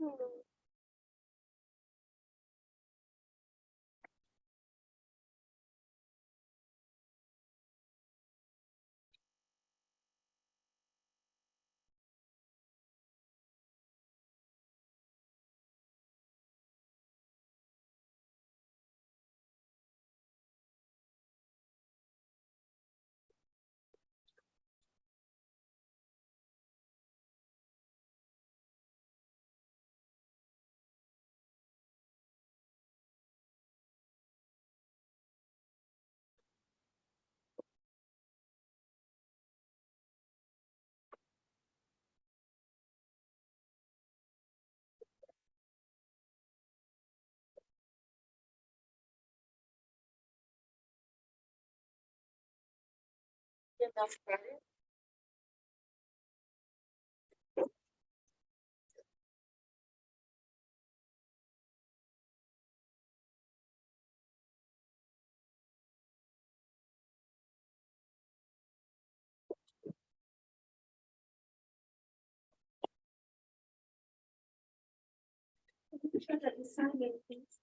Hmm. Enough credit. Sure that the signing things.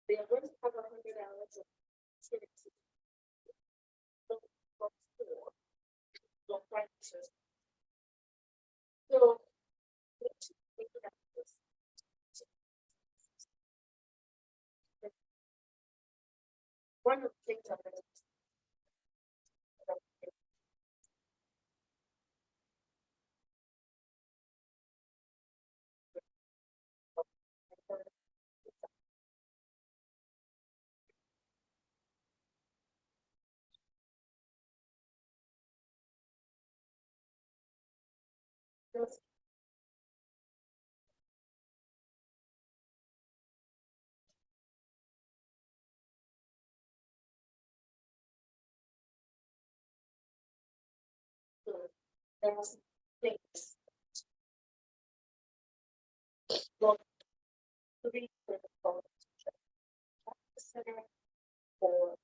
They are going to have $100 of tickets for school, for practices. So, let's think about this. One of the things I'm going to there's things. Well, three critical center for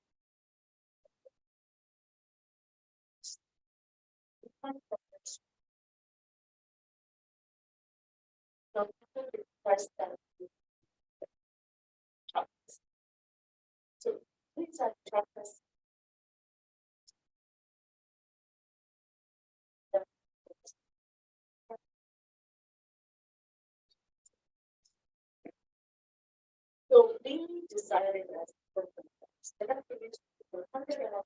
so people request that so please check this. So we decided that instead of giving $100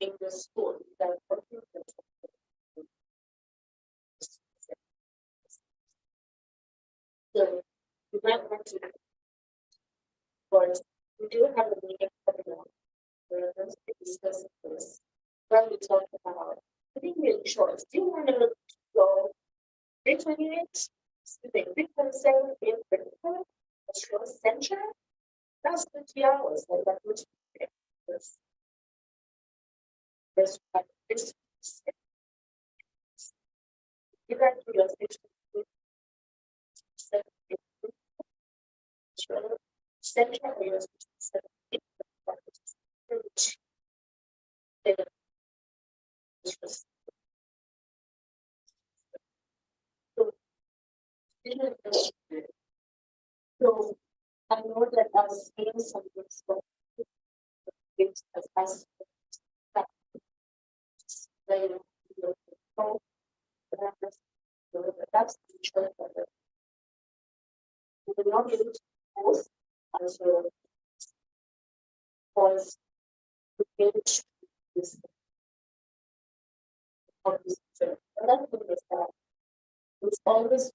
in the school that working so we might want to we do have a meeting coming up where we're going to be discussing this. When we talk about putting in choice, do you want to go 3 minutes? The big concern in particular, a short center, that's 50 hours, and that would be this. This you got to your central areas. So I know that I was seeing some things as that's the choice of it. We will not be able to post as well because the page is of this picture. Another thing is that it's always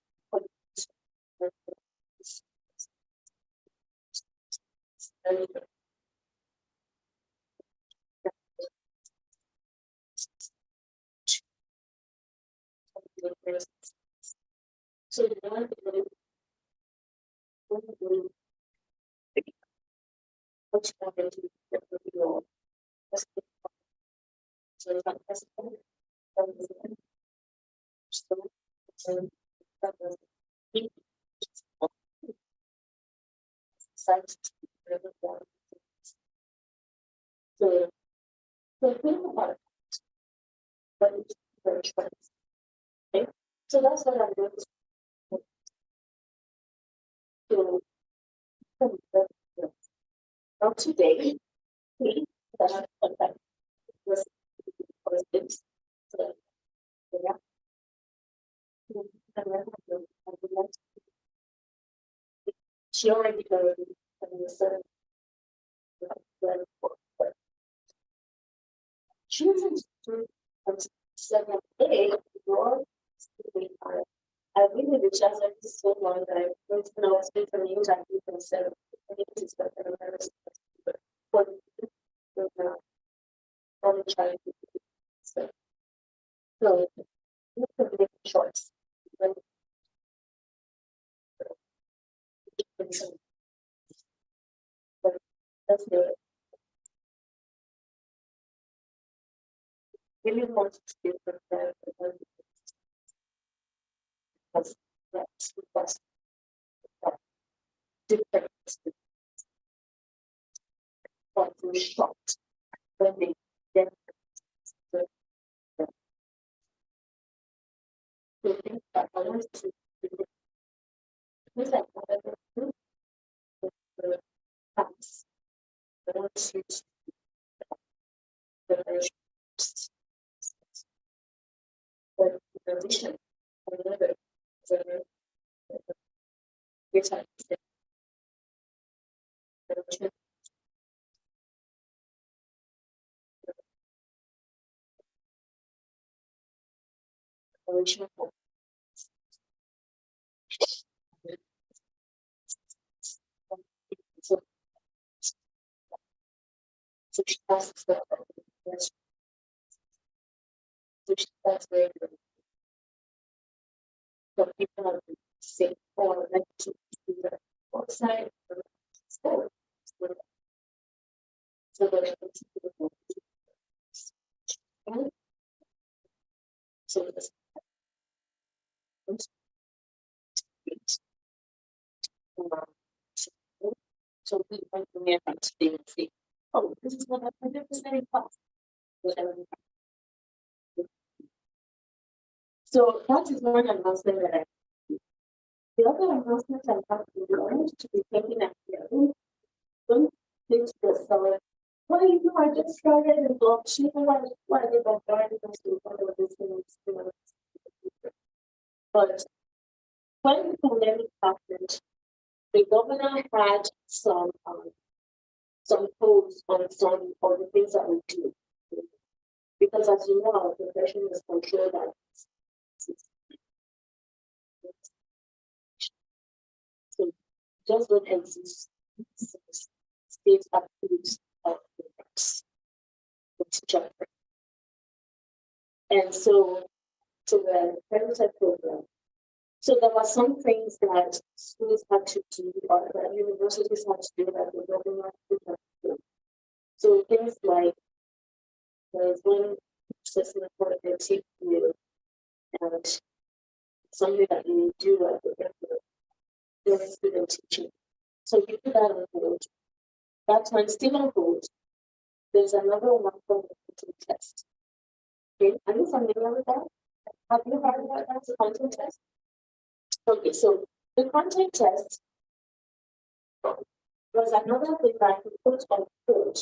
so you want to do what you want to do so it's not possible. So think about it. But it's very choice. Okay? So that's what I'm going to do. Not today. That was this. So, yeah. She already knows choosing to 7A or which has like so long that when I was doing for news, I do consider it's better than but on child. So look at the shorts. But that's the really want to do for that because that's different from the short when they get the thing that I want to do. Things like the past, I want to the but in addition, another which I said original so she asks the so she asks very good. So people have to say or like to do the outside so that so this so we went to me and see, oh, this is what I did the same class. So that is one announcement that I the other announcement I have to do to be taken at the don't think to yourself, well, you know, I just started in blockchain, why did I start to follow this thing? But when the pandemic happened, the governor had some codes on some of the things that we do. Because as you know, our profession is controlled by so just don't exist state activities of the teacher. And so to the parental program. So there were some things that schools had to do or that universities had to do that the government did not do. So things like there's one assessment for the TPU and something that you do at the student teaching. So you put that on hold. That's when still on hold. There's another one called the content test. Okay, are you familiar with that? Have you heard about that? The content test? Okay, so the content test was another thing that we put on hold.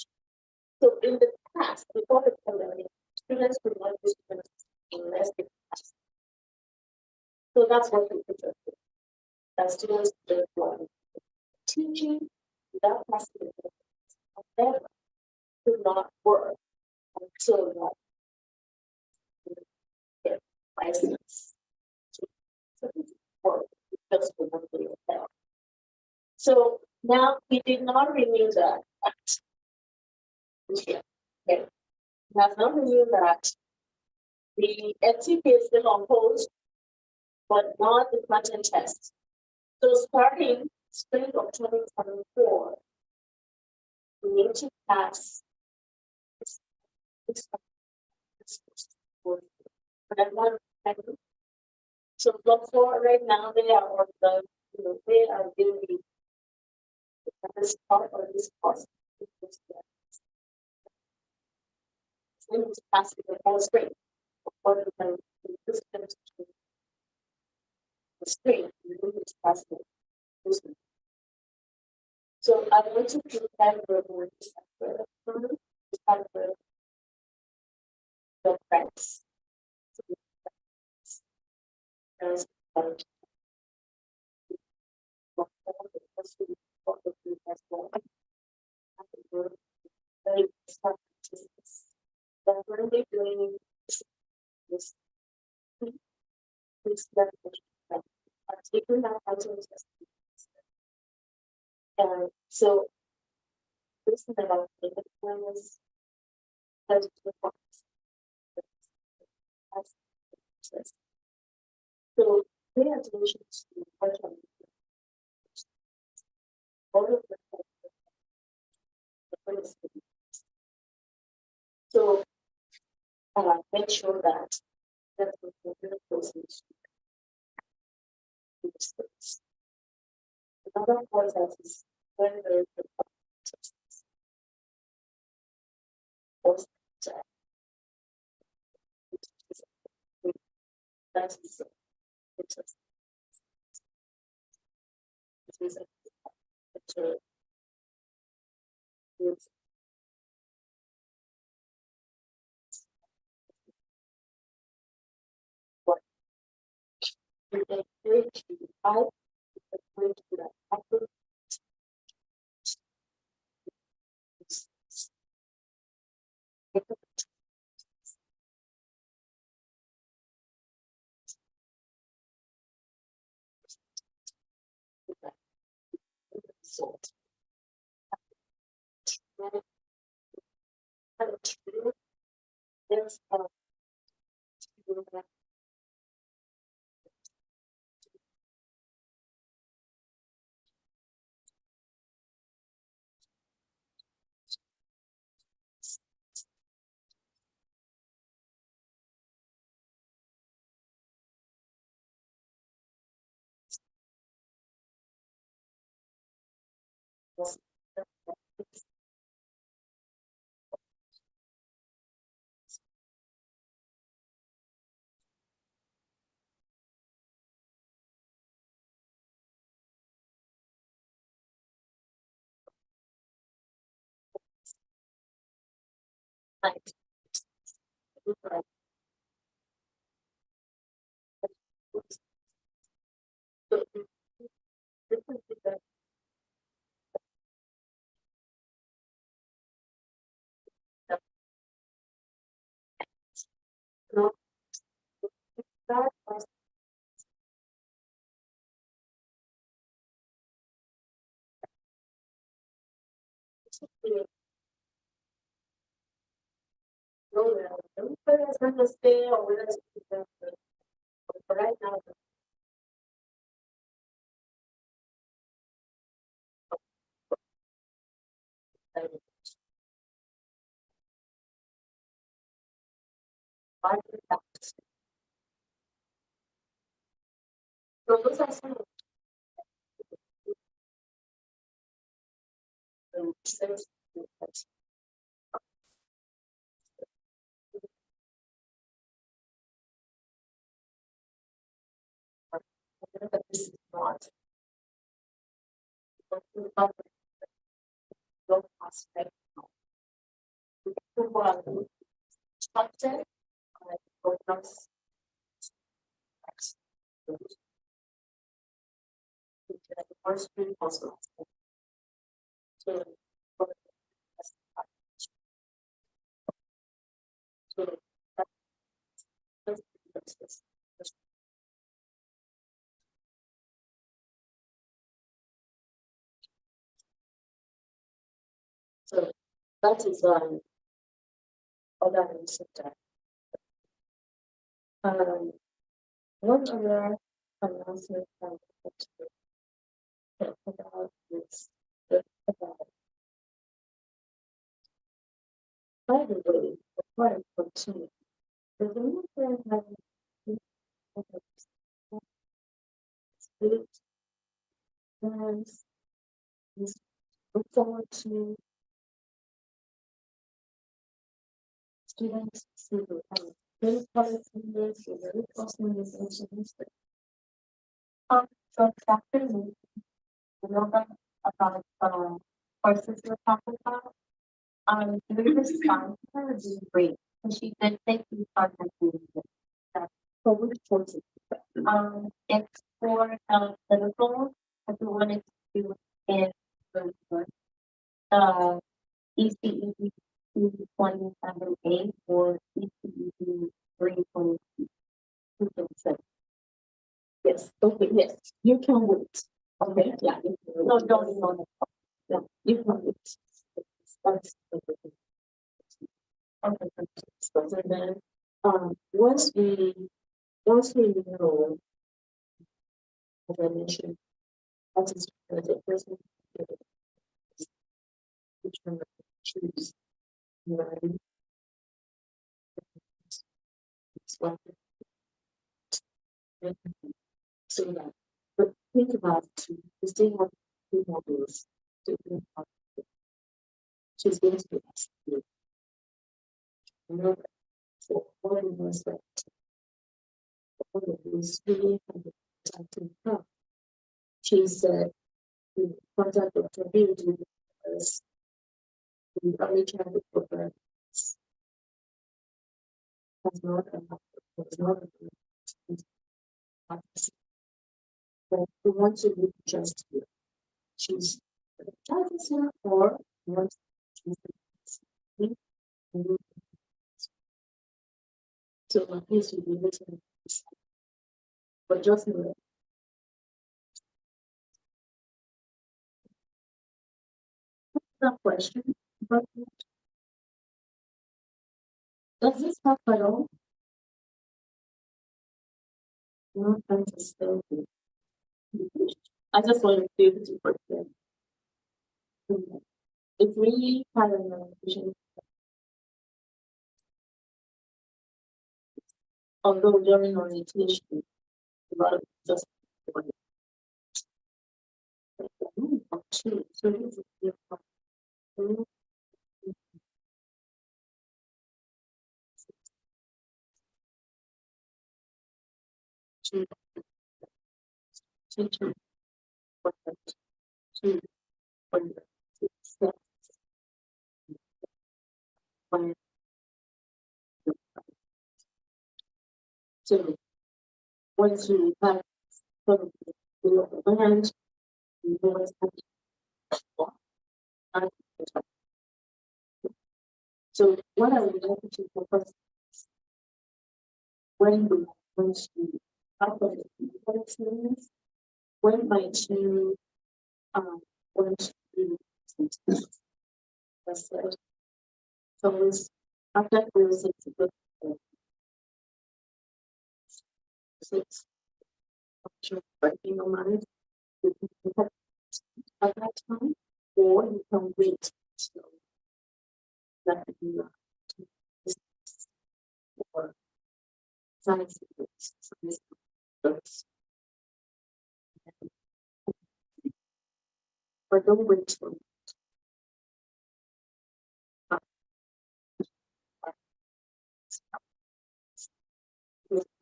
So in the past, before the pandemic, students could not use students unless they passed. So that's what we put on hold. That students could learn teaching without passing the test. Could not work until that get license to work because we want to help. So now we did not renew that. Okay. We have not renewed that. The NTP is still on hold, but not the content test. So starting spring of 2024, we need to pass this so block 4 right now they are on the they are doing this part or this course. It's passing the whole spring. Or this the spring, it's passing. So I want to do that for the friends. That when they doing this taking that out of and so this is about the plans as the process. So pay attention to what I'm all of the so make sure that that's the process. Another process is when there is the process that is it is a what we can create to out create to that upper salt. There's that was the program. Everybody has been to stay or with us right now. So those are some of the research that this is not low cost right now. Structure programs the first three possible. So so so that is other sector. One other announcement I want to talk about is about, by the way, before I continue, the new plan having spirit plans is look forward to students who have very quality years, very personalization. So chapter we know about courses we're talking about. During this time, was great. And she did take the partner that for which courses. It's for clinical, if you wanted to do in uh ECED 227A or ECED 3.2. Yes, okay, yes, you can wait. Okay, yeah. No, don't, no, yeah, you can wait. That's okay. And then, once we know, as I mentioned, what is the person which one to choose, right? It's what so that, but think about two, we still have two modules to think about. She's going to be asked you, know, for all of us that all of this really have the time to come. She said, we contact Dr. Beauty because the early childhood program has not was not but we want to be just you. She's a child or want to choose so at least you'll be able to decide. But just know that question. But does this help at all? Not trying to spell it. I just want to be able to prepare. It's really kind of an vision. Although during orientation, a lot of just two, so it's two, two, two, one, two. Once you have some and you always have to walk. So what I would like to focus when we want to after the experience, when might you want to do that's it. So it's after closing to go six option working on mind, you can have at that time, or you can wait so that you or science books. But don't wait for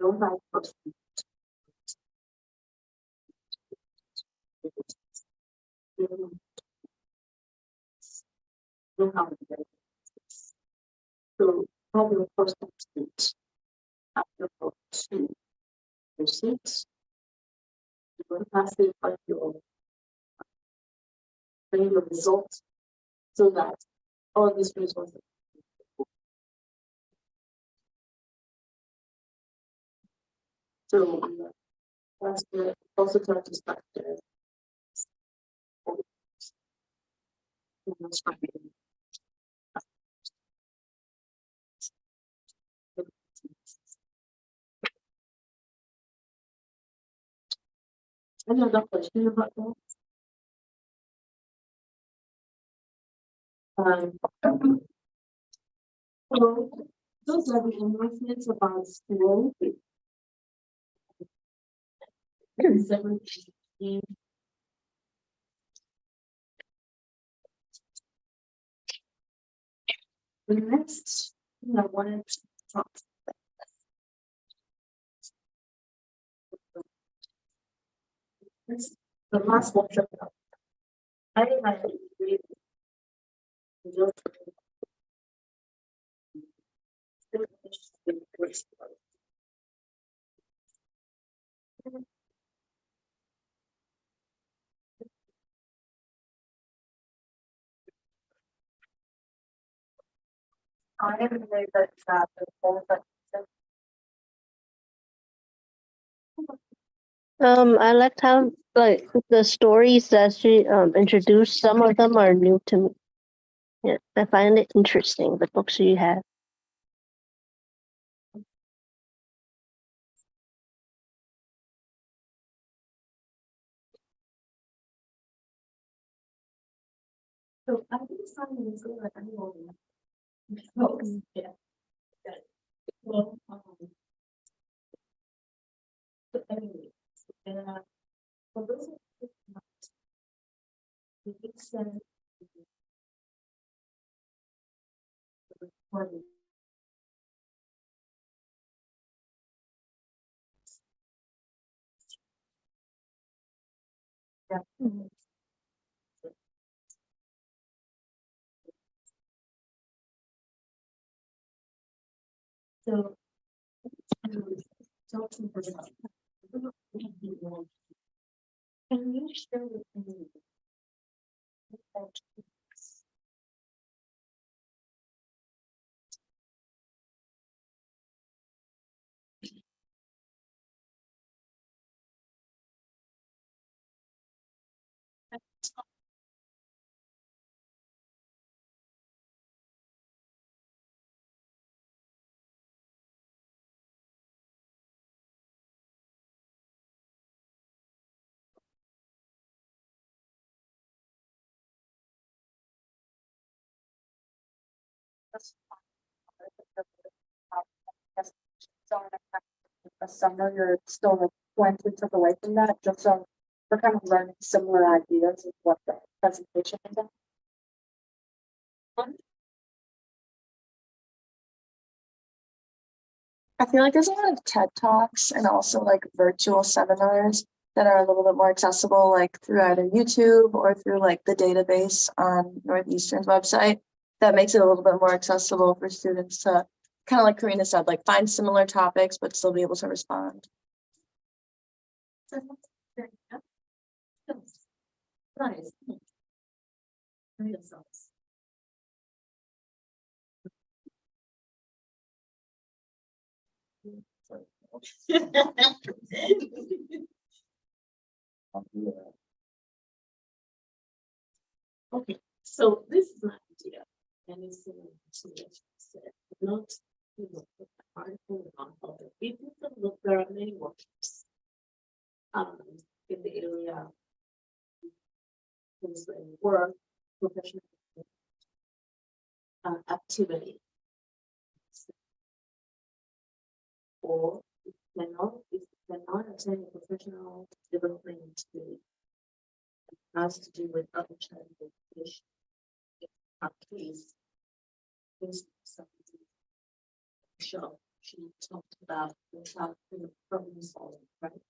don't have person you don't have to get so have your first stage after 2 or 6 you will pass it on your bring your results so that all these results so that's the also try to start there. Any other question about that? So those are the announcements about school. 17. The next thing I wanted to talk is the last workshop. I had to read just I haven't read that chapter. I liked how like the stories that she introduced. Some of them are new to me. Yeah, I find it interesting. The books you have. So I think Simon is good. I know. Books. Yeah. Well, but anyway, for those of you who not, the ECED recording. Yeah. So, talking about, can you share with me about a summer you're still like 20 took away from that, just so we're kind of learning similar ideas of what the presentation is on. I feel like there's a lot of TED Talks and also like virtual seminars that are a little bit more accessible, like through either YouTube or through like the database on Northeastern's website. That makes it a little bit more accessible for students to kind of like Karina said, like find similar topics, but still be able to respond. Nice. Okay, so this is my idea, and it's not put the article on other people to look. There are many workshops in the area, things like work, professional activity, or if you cannot attend a professional development, it has to do with other childhood education. Our case, this show she talked about the child problem solving, right?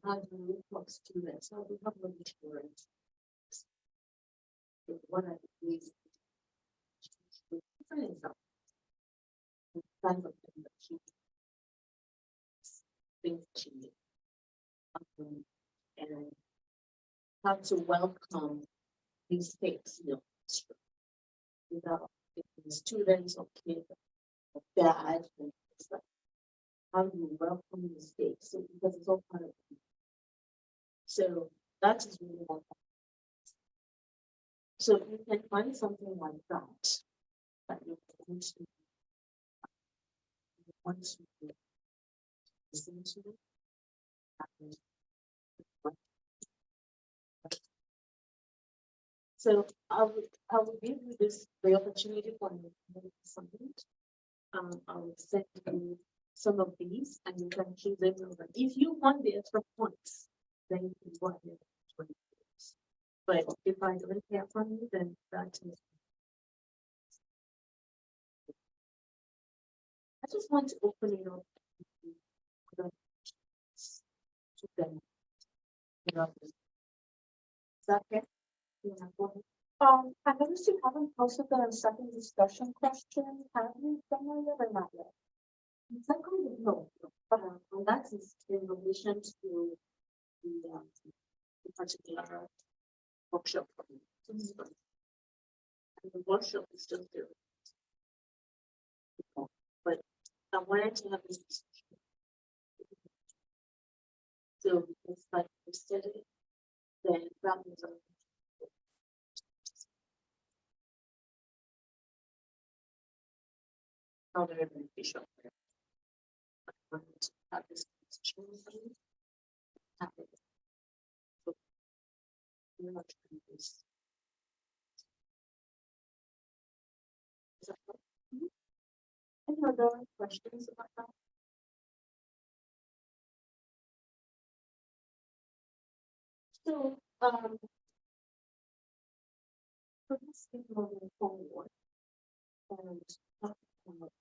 How do you talk students? How do you help them to learn? One of these different examples. Kind of things changing. And how to welcome these things, without the students or kids or dad and stuff. How do you welcome mistakes? So because it's all part of it. So that is really important. So if you can find something like that you want to listen to it. So I will give you the opportunity for something. I will send you some of these and you can choose them over. If you want the extra points, then you can go ahead and 20 points. But if I don't hear from you, then that is. I just want to open it up to them. Is that okay? I noticed you haven't posted the second discussion question. Have you done that yet or not yet? Exactly, no. And that is in relation to the particular workshop. And the workshop is still there. But I wanted to have this discussion. So it's like you study, then values are. Not very beneficial. But have this chosen, have it. So you're not trying this. Is that right? Any other questions about that? So, for this thing moving forward, and talk about,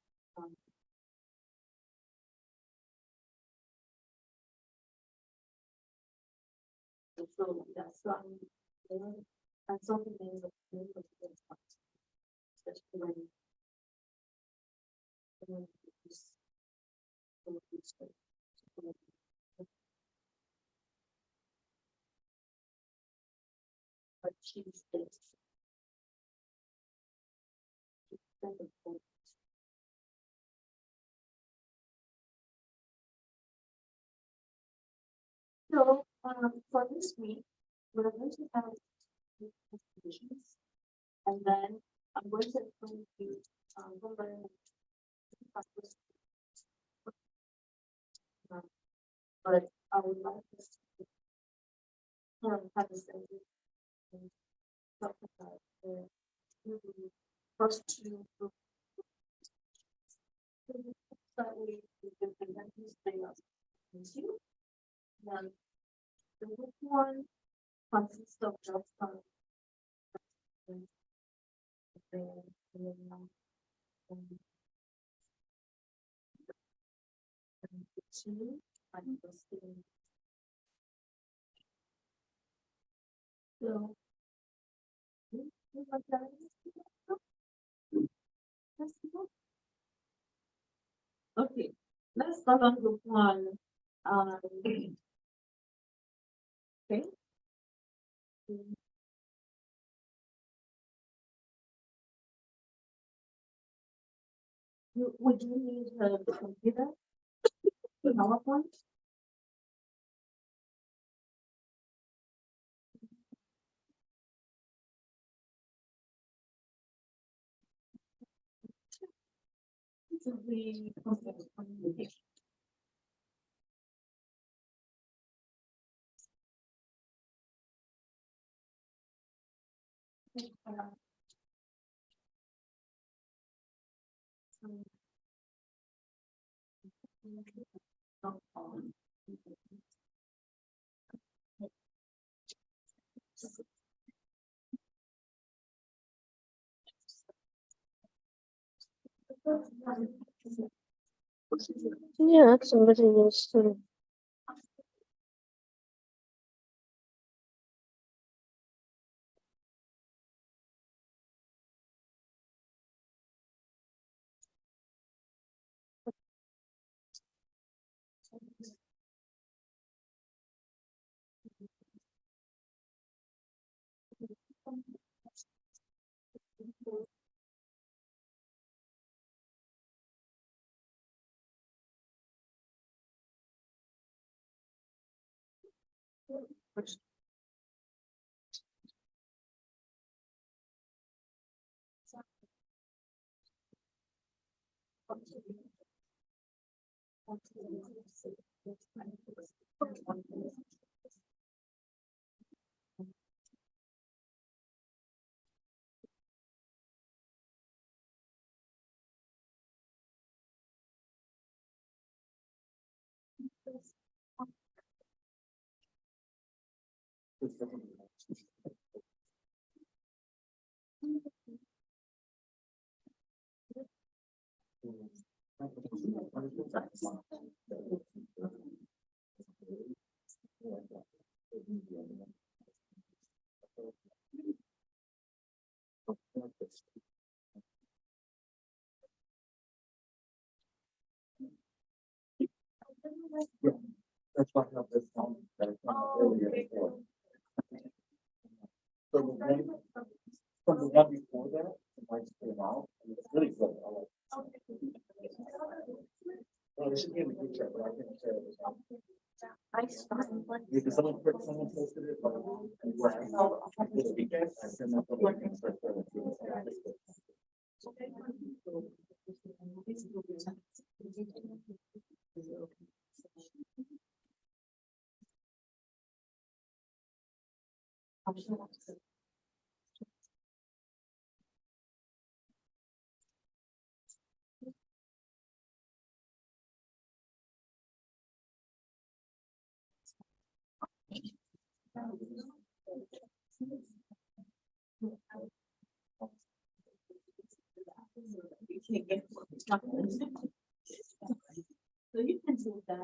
so that's and something is a thing of the especially when it's but she's this. So, for this week, we're going to have divisions, and then I'm going to explain to you, learn practice. But I would like us to have a sense and talk about the first two groups. That we can present these things to you. Then the group one consists of just two and the same. So okay, let's start on group one. Okay. Would you need a computer? PowerPoint? To be communication. Yeah, somebody needs to. That's why I have this song that I found earlier. So the one from the one before that, the mics came out, and it's really good. I like it. Well, it should be in the group chat, but I can share it. I started. Because someone posted it, but this weekend, I sent out the link and started So you can see that.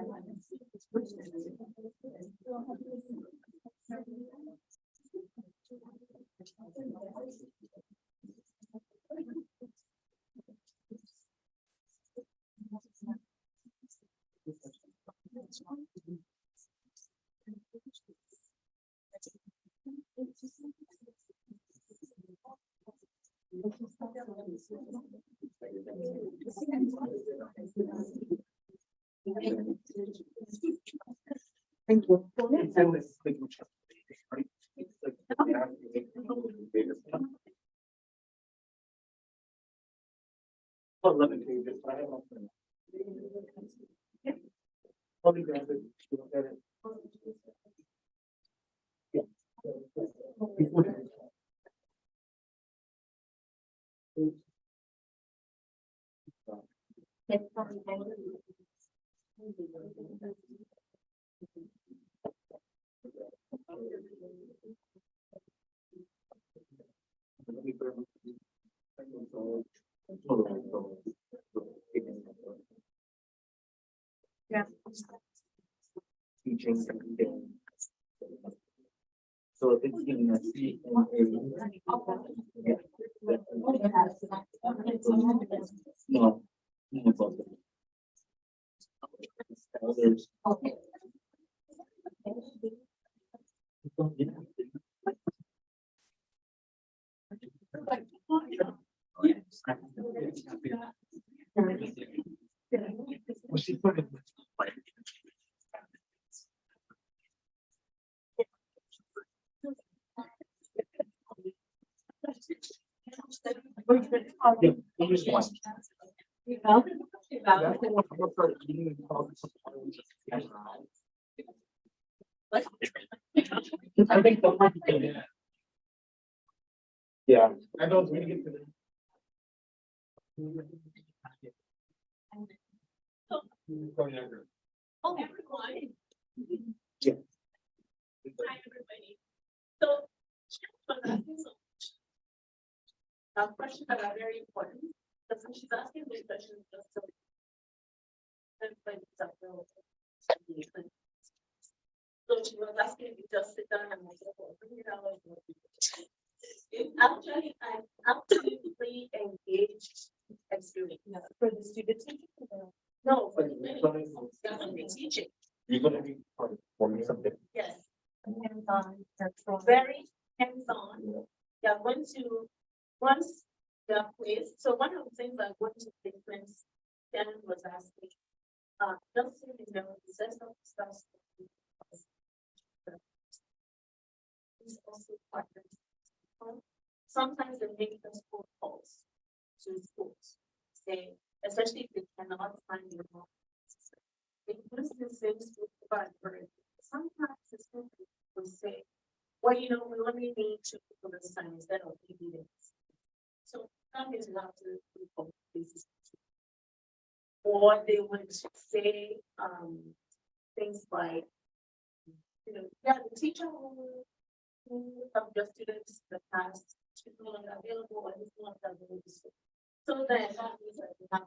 Thank you. And this signature, right? Like, you have to make it bigger. Oh, 11 pages, I have nothing. Probably granted, you look at it. Yeah. Yeah. Teaching something. So it's in a C and A. Yeah. No. No, both. Others. Well, she put it. Yeah, we just want. That's the one I'm gonna start eating and probably some. I think that might be it. Yeah, I know when you get to the. Oh, everyone. Yeah. Hi, everybody. So, questions that are very important. Because when she's asking these questions, just so. So she was asking me to just sit down and bring it out. I'm absolutely engaged experience for the students. No, for the they're going to be teaching. You're gonna be forming something. Yes. Hands-on, very hands-on. They're going to, once they're placed, so one of the things I'm going to place, Shannon was asking, just so you know, the system starts. It's also partners. Sometimes they make us phone calls to schools, say, especially if they cannot find your mom. It was the same school, but sometimes the school will say, well, you know, we only need 2 people this time instead of 3 meetings. So that is not to this. Or they would say things like, you know, yeah, the teacher who of your students in the past is no longer available or is no longer available. So then that means that we have.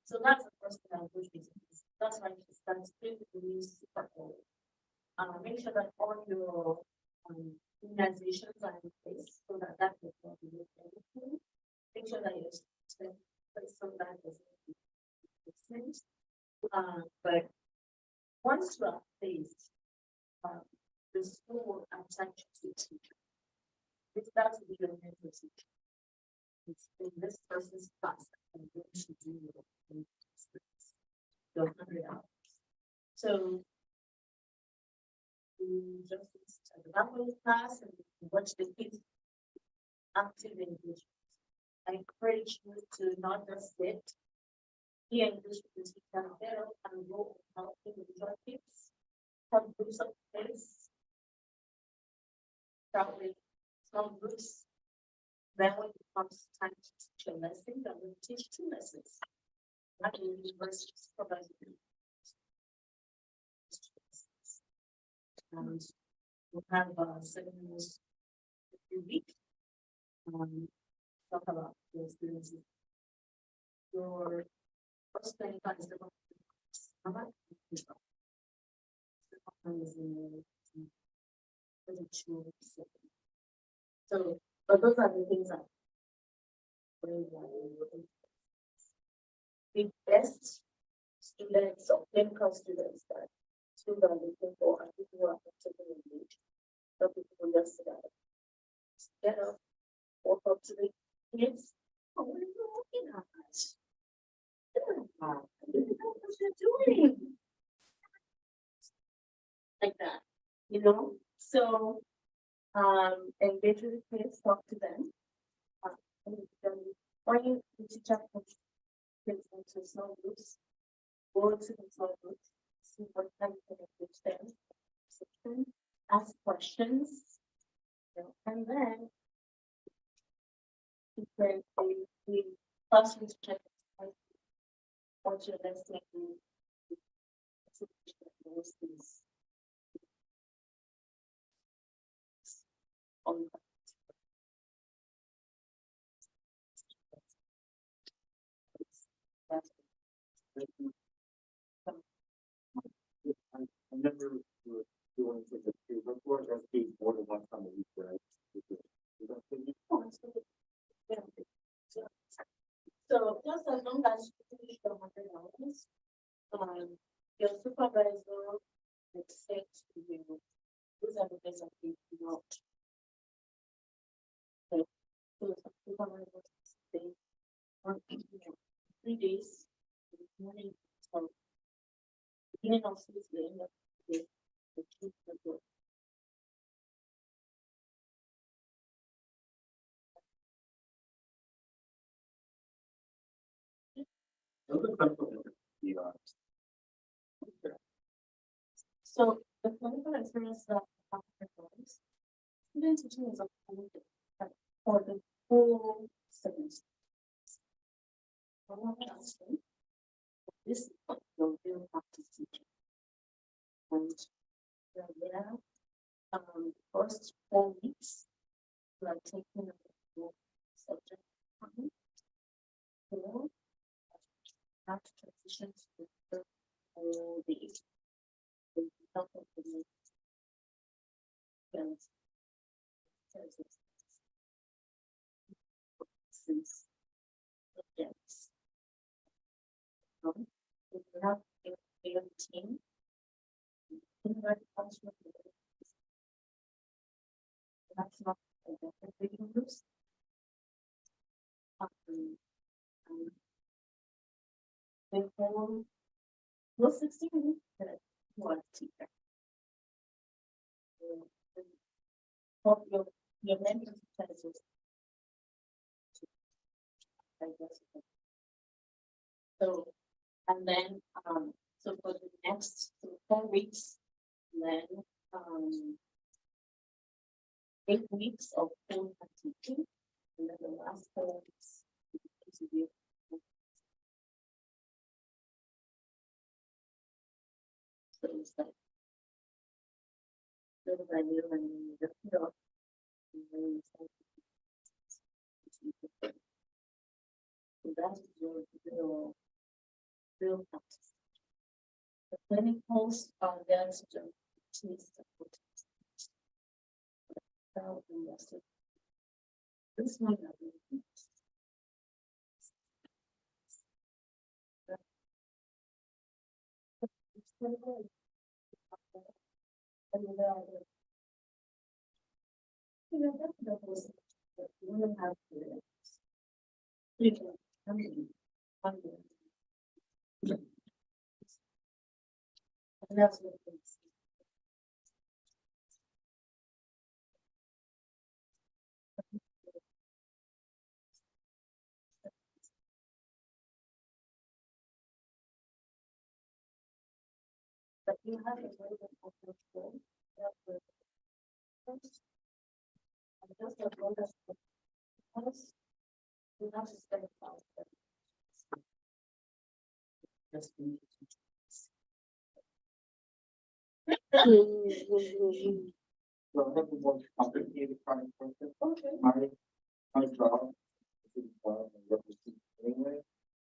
So that's the first thing I'm doing. That's why she starts with the news super bowl. Make sure that all your immunizations are in place so that that will not be anything. Make sure that you're so that doesn't. But once you are placed, the school will assign you to teacher. It's that to be your mentor teacher. It's in this person's class and what you do your 100 hours. So we just at the back of the class and watch the kids active engagement. I encourage you to not just sit here in this room, get up and go and help individual kids, help groups of kids, start with small groups. Then when it comes time to teach a lesson, then we teach 2 lessons. Not only versus supervised. And we'll have seminars every week. Talk about the experiences. Your first 25 is the one. So, but those are the things that the best students or clinical students that students are looking for are people who are actively engaged. Not people who just get up, walk up to the kids. Oh, what are you looking at? What you're doing? Like that, you know? So, engage with the kids, talk to them. Or you teach up kids into small groups, go to the small groups, see what kind of engage them, ask questions, you know, and then we classroom check what your next thing is on I never doing the two before, that's being more than one time a week, right? So just as long as you finish the $100, your supervisor expects to you. These are the days that you not. So some supervisors stay on 3 days, morning, so beginning of the end of the day, the kids will go. So the clinical experience that happens, student teaching is a full day, for the whole semester. This is what your real practice teaching. And there, first 4 weeks, we are taking a subject. So, have to transition to the whole day. So, help them to make sense. Since subjects. If you have a team, comes from that's not reading groups. The whole those 16 weeks that you are teacher. Hope your mental intelligence. So, and then, so for the next 4 weeks, then, 8 weeks of full teaching, and then the last 4 weeks. Interview. So it's like, little by little, and then you put up, and then you start to so that's your real practice. The clinicals are there to teach support. This one I really think. It's clinical. And you know, that's the whole thing. But you don't have to. You can, And that's what it is. But you have a very good control. Just as long as you have to spend about it. Just be- So I have the most complicated kind of process. Okay. My job is involved in representing anyway.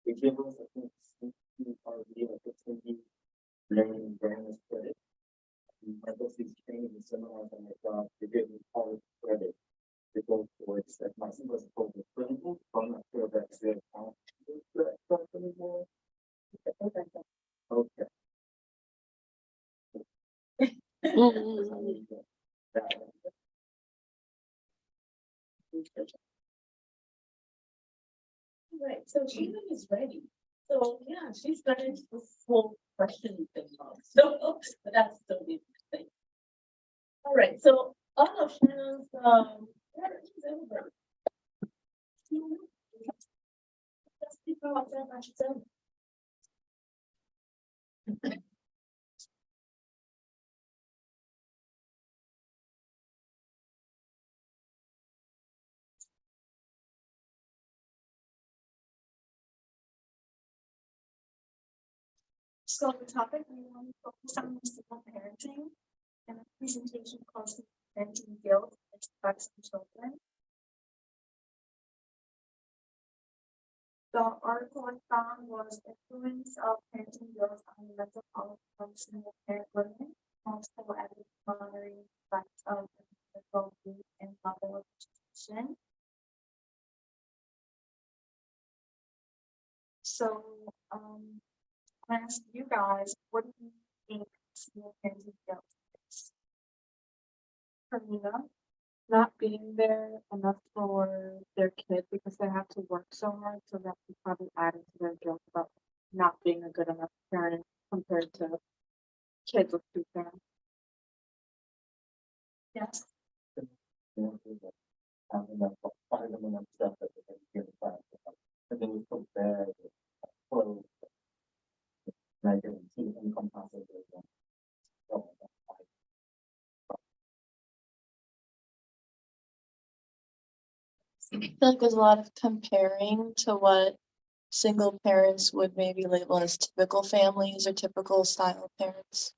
They give us a thing, learning awareness credit. My boss is training in seminars on my job. They give me college credit to go towards that. My son was told the clinical, but I'm not sure if that's the account. Anymore. Okay. Right, so Sheila is ready. So, yeah, she's got into the full question thing now. So, but that's still the thing. All right, so all of Shannon's, where is everybody? Let's keep our attention. So the topic we want to focus on is single parenting and a presentation called Parenting Guilt and Effects on Children. The article I found was Influence of Parenting Guilt on the Mental Health of Single Parent Women, also added monitoring effects of mental well-being and level of education. So, I ask you guys, what do you think single parenting guilt is? Karina? Not being there enough for their kid because they have to work so hard, so that can probably add into their guilt about not being a good enough parent compared to kids with two parents. Yes. Having that vitamin and stuff that they can give back. And then we feel bad. Clothes. And I didn't see income possible. I feel like there's a lot of comparing to what single parents would maybe label as typical families or typical style parents.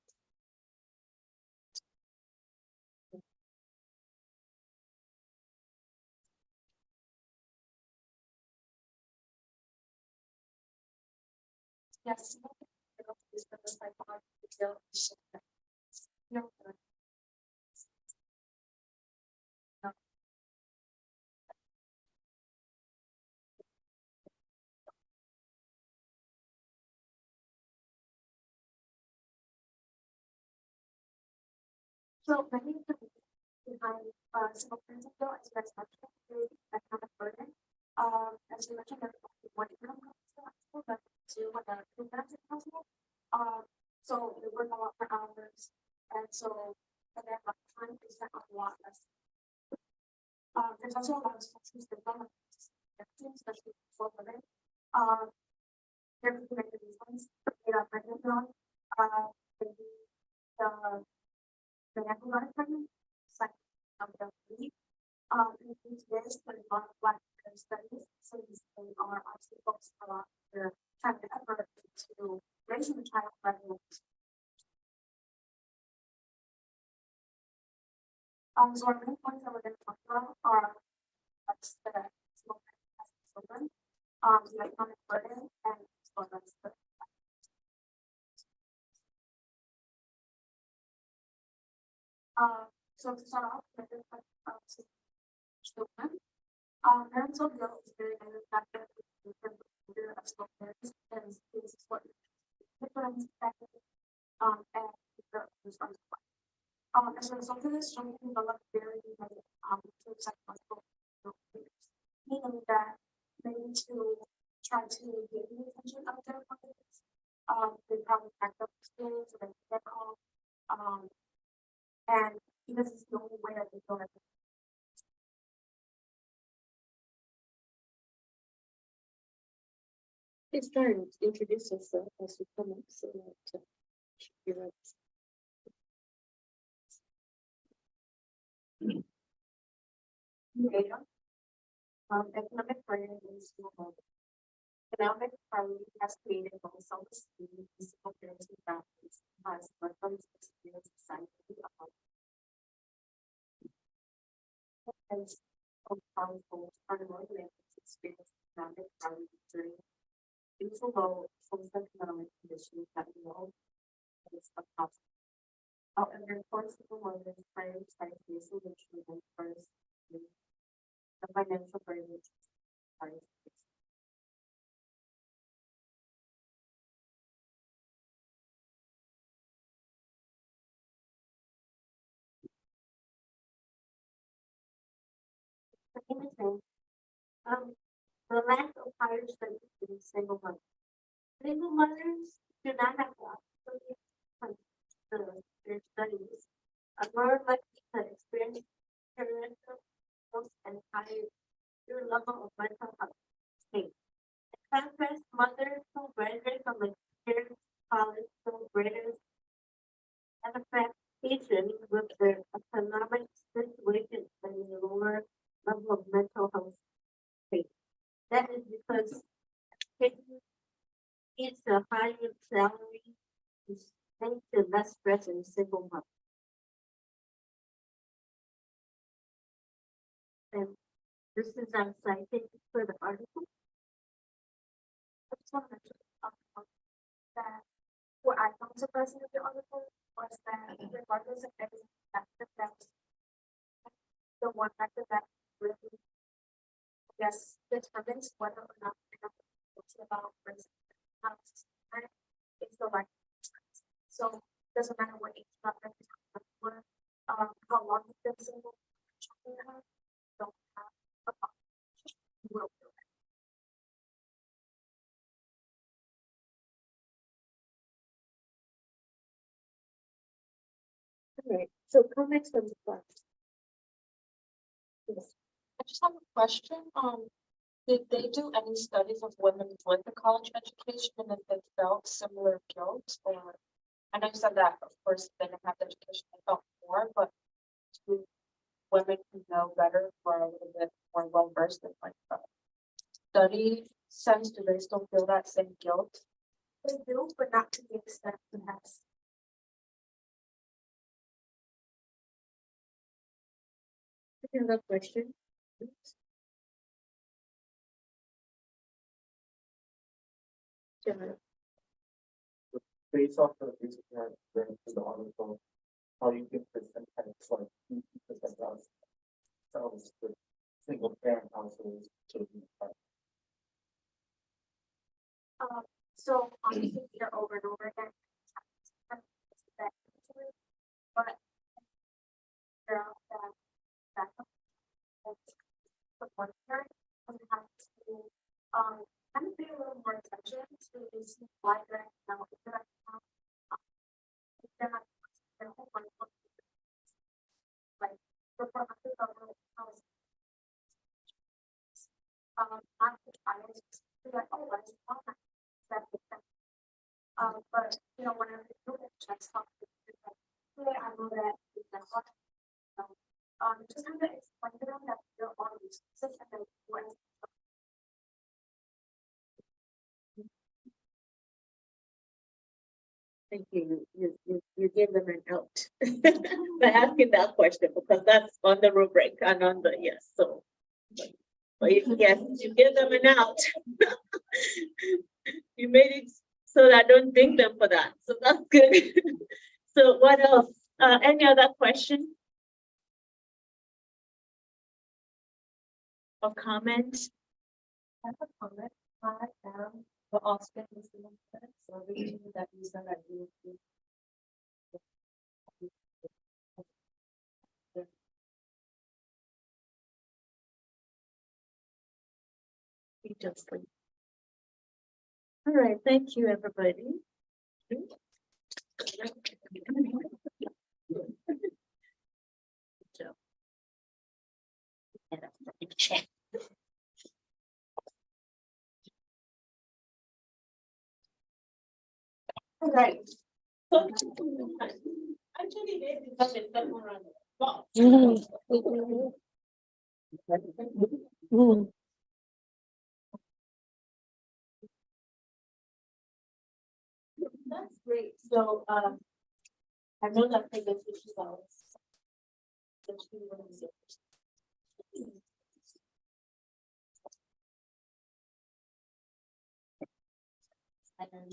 Yes. Is the psychological guilt. No. So many of the behind single parenting guilt, as you guys mentioned, is economic burden. As you mentioned, there's only one income household, but two with a two parent household. So they work a lot for hours, and so and then like time is spent on a lot less. There's also a lot of structures that don't have especially for women. There could be many reasons they are pregnant on. Maybe the next pregnant, second of the week. In these days, there's a lot of black studies, so they are actually focused a lot their time and effort to raising the child pregnant. So our main points that we're going to talk about are that's the small children, the economic burden, and as well as the so to start off with the children, parental guilt is very negative factor in the behavior of small parents and is what difference and the responsible. As a result of this, children develop very negative psychological behaviors, meaning that they need to try to gain the attention of their parents. They probably act schools and medical, and this is the only way I can go. It's trying to introduce yourself as you come up, so that you're right. Yeah. Economic planning is global. Economic planning has created both self-esteem and physical parenting practice as Muslims experience society as powerful unorganized experience economic planning during due to low socioeconomic conditions that we know is a cost. However, forceful women prioritize the solution and first the financial burden. The lack of higher studies in single mothers. Single mothers do not have the opportunity to their studies, are more likely to experience parental loss and higher level of mental health state. In contrast, mothers who graduate from a parents' college show greater satisfaction with their economic situation and a lower level of mental health state. That is because taking it's a higher salary is linked to less stress in single mother. And this is cited for the article. I just want to talk about that. What I found surprising of the article was that regardless of everything that's the one factor that really, I guess, determines whether or not it's about race, it's the right. So it doesn't matter what age factor how long you've been single, don't have a will. All right, so comments from the class. Yes. I just have a question. Did they do any studies of women with a college education and if they felt similar guilt? Or I know you said that, of course, they didn't have the education, they felt more, but do women who know better or a little bit more well versed in like study sense, do they still feel that same guilt? They do, but not to the extent perhaps. Another question. John. Based off the research that to the article, how you get this impacts like 50% of themselves with single parent households children. So obviously here over and over again. But that one parent and have to kind of pay a little more attention to these why they're now like the house. Not the child like, oh, what is wrong? But you know, whenever you look at checks, I know that just kind of explain to them that there are resources and then when thank you. You give them an out by asking that question because that's on the rubric and on the yes. So, but yes, you give them an out. You made it so that I don't thank them for that. So that's good. So what else? Any other question or comment? I have a comment. I am the Austin Muslim, so everything that you said I do. All right, thank you, everybody. right. So actually, they because it's somewhere on the wall. That's great. So, I know that for the $50. that she was- And then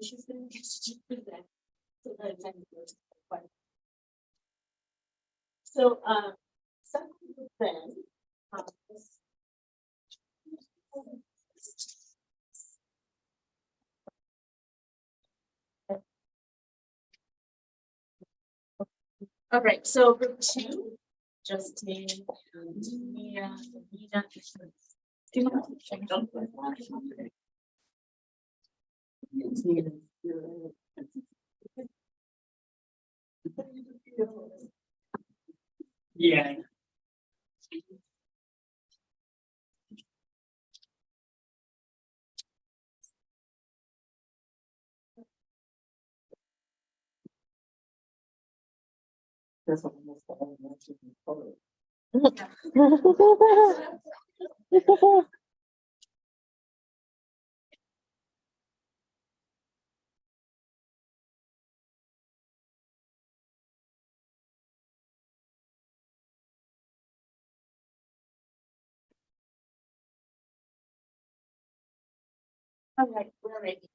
she's gonna get to do that. So by the time it goes to the fight. So, some people then, this- All right, so group two, Justin and Mia, Nina. Do you want to check out? Yeah. That's almost all mentioned in photo. All right, we're ready.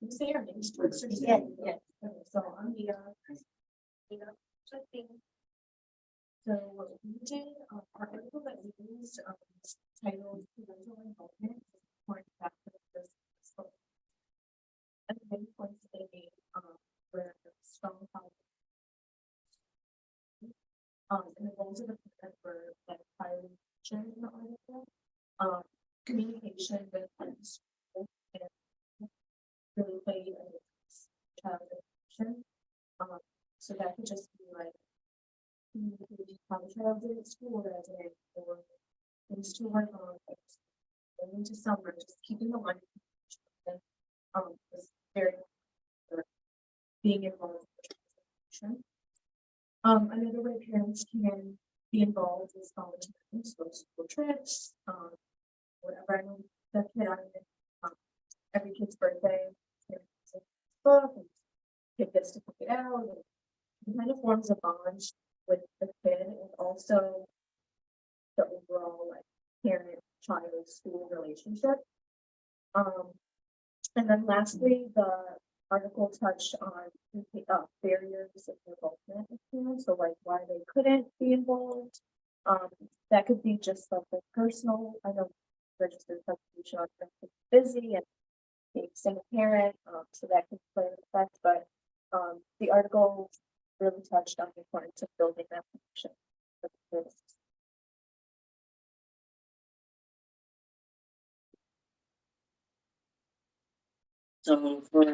You say your names first. Yeah, yeah. Okay, so I'm the, Justin. So what we did, our article that we used, is titled Parental Involvement. Point back to the first book. And the main points that they made, were strong health. And the goals of the program were like prior in the article, communication with friends. And really play a child education. So that could just be like communicating how the child did at school that day, or things to work on, like going into summer, just keeping the line. Was very for being involved in the transition. Another way parents can be involved is volunteering, so school trips, whatever. I know the kid on it, every kid's birthday, there's a book, and kid gets to pick it out, and it kind of forms a bond with the kid and also the overall like parent-child school relationship. And then lastly, the article touched on barriers of involvement with parents, so like why they couldn't be involved. That could be just something personal. I know registered contribution on busy and being single parent, so that can play an effect, but the article really touched on the importance of building that connection with the kids. So for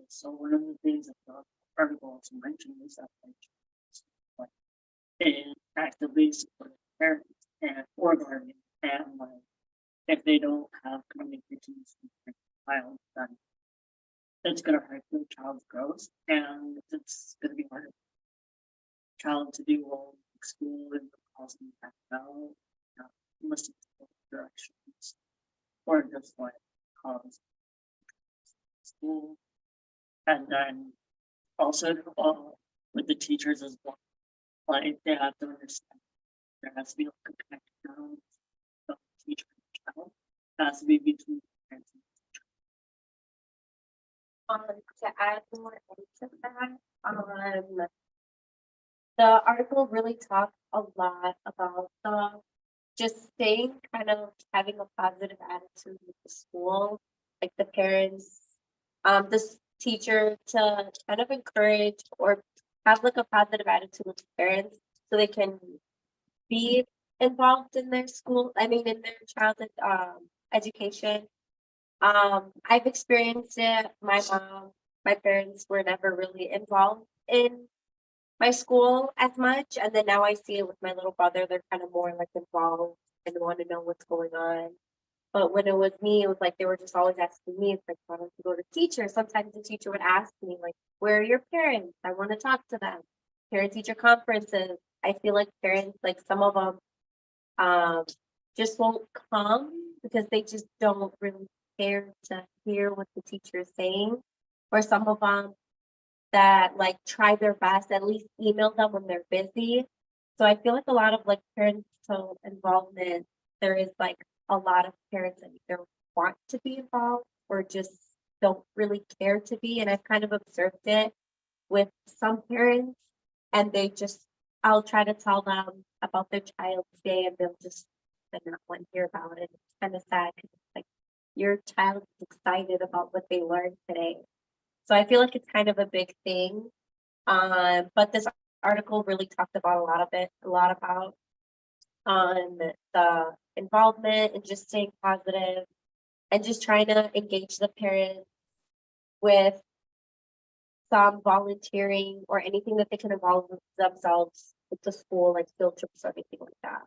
so one of the things that the article also mentioned is that like they actively support parents and or guardians, and like if they don't have communications with their child, then it's gonna hurt the child's growth, and it's gonna be harder for the child to do well in school and causing that out, listen to directions, or just like cause school. And then also with the teachers as well, like they have to understand there has to be like a connection around the teacher and itself. It has to be between parents. To add more into that, the article really talked a lot about the just staying kind of having a positive attitude with the school, like the parents, this teacher to kind of encourage or have like a positive attitude with the parents so they can be involved in their school, I mean in their childhood education. I've experienced it. My parents were never really involved in my school as much. And then now I see it with my little brother. They're kind of more like involved and want to know what's going on. But when it was me, it was like they were just always asking me if like I wanted to go to teacher. Sometimes the teacher would ask me, like, where are your parents? I want to talk to them. Parent teacher conferences. I feel like parents, like some of them, just won't come because they just don't really care to hear what the teacher is saying. Or some of them that like try their best, at least email them when they're busy. So I feel like a lot of like parental involvement, there is like a lot of parents that either want to be involved or just don't really care to be. And I've kind of observed it with some parents and they just, I'll try to tell them about their child's day and they'll just not want to hear about it. It's kind of sad because like your child is excited about what they learned today. So I feel like it's kind of a big thing. But this article really talked about a lot about the involvement and just staying positive and just trying to engage the parents with some volunteering or anything that they can involve themselves with the school, like field trips or anything like that.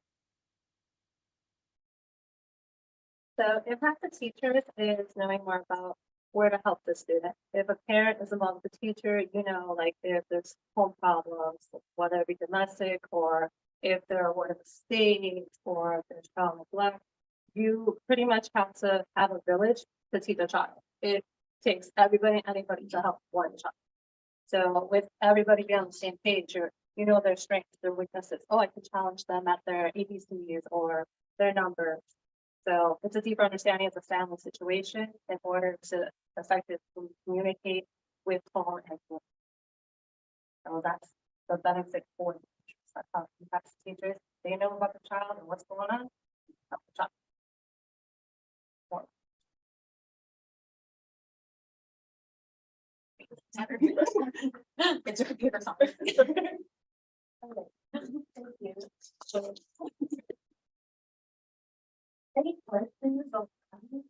So impact the teachers is knowing more about where to help the student. If a parent is involved with the teacher, you know, like if there's home problems, whether it be domestic or if they're a word of the state or if there's child neglect, you pretty much have to have a village to teach a child. It takes everybody, anybody to help one child. So with everybody being on the same page, you know their strengths, their weaknesses. Oh, I can challenge them at their ABCs or their numbers. So it's a deeper understanding of the family situation in order to effectively communicate with home and school. So that's the benefit for the teachers. That's how impacts teachers. They know about the child and what's going on. Help the child. It's a computer science. Thank you. Any questions or comments?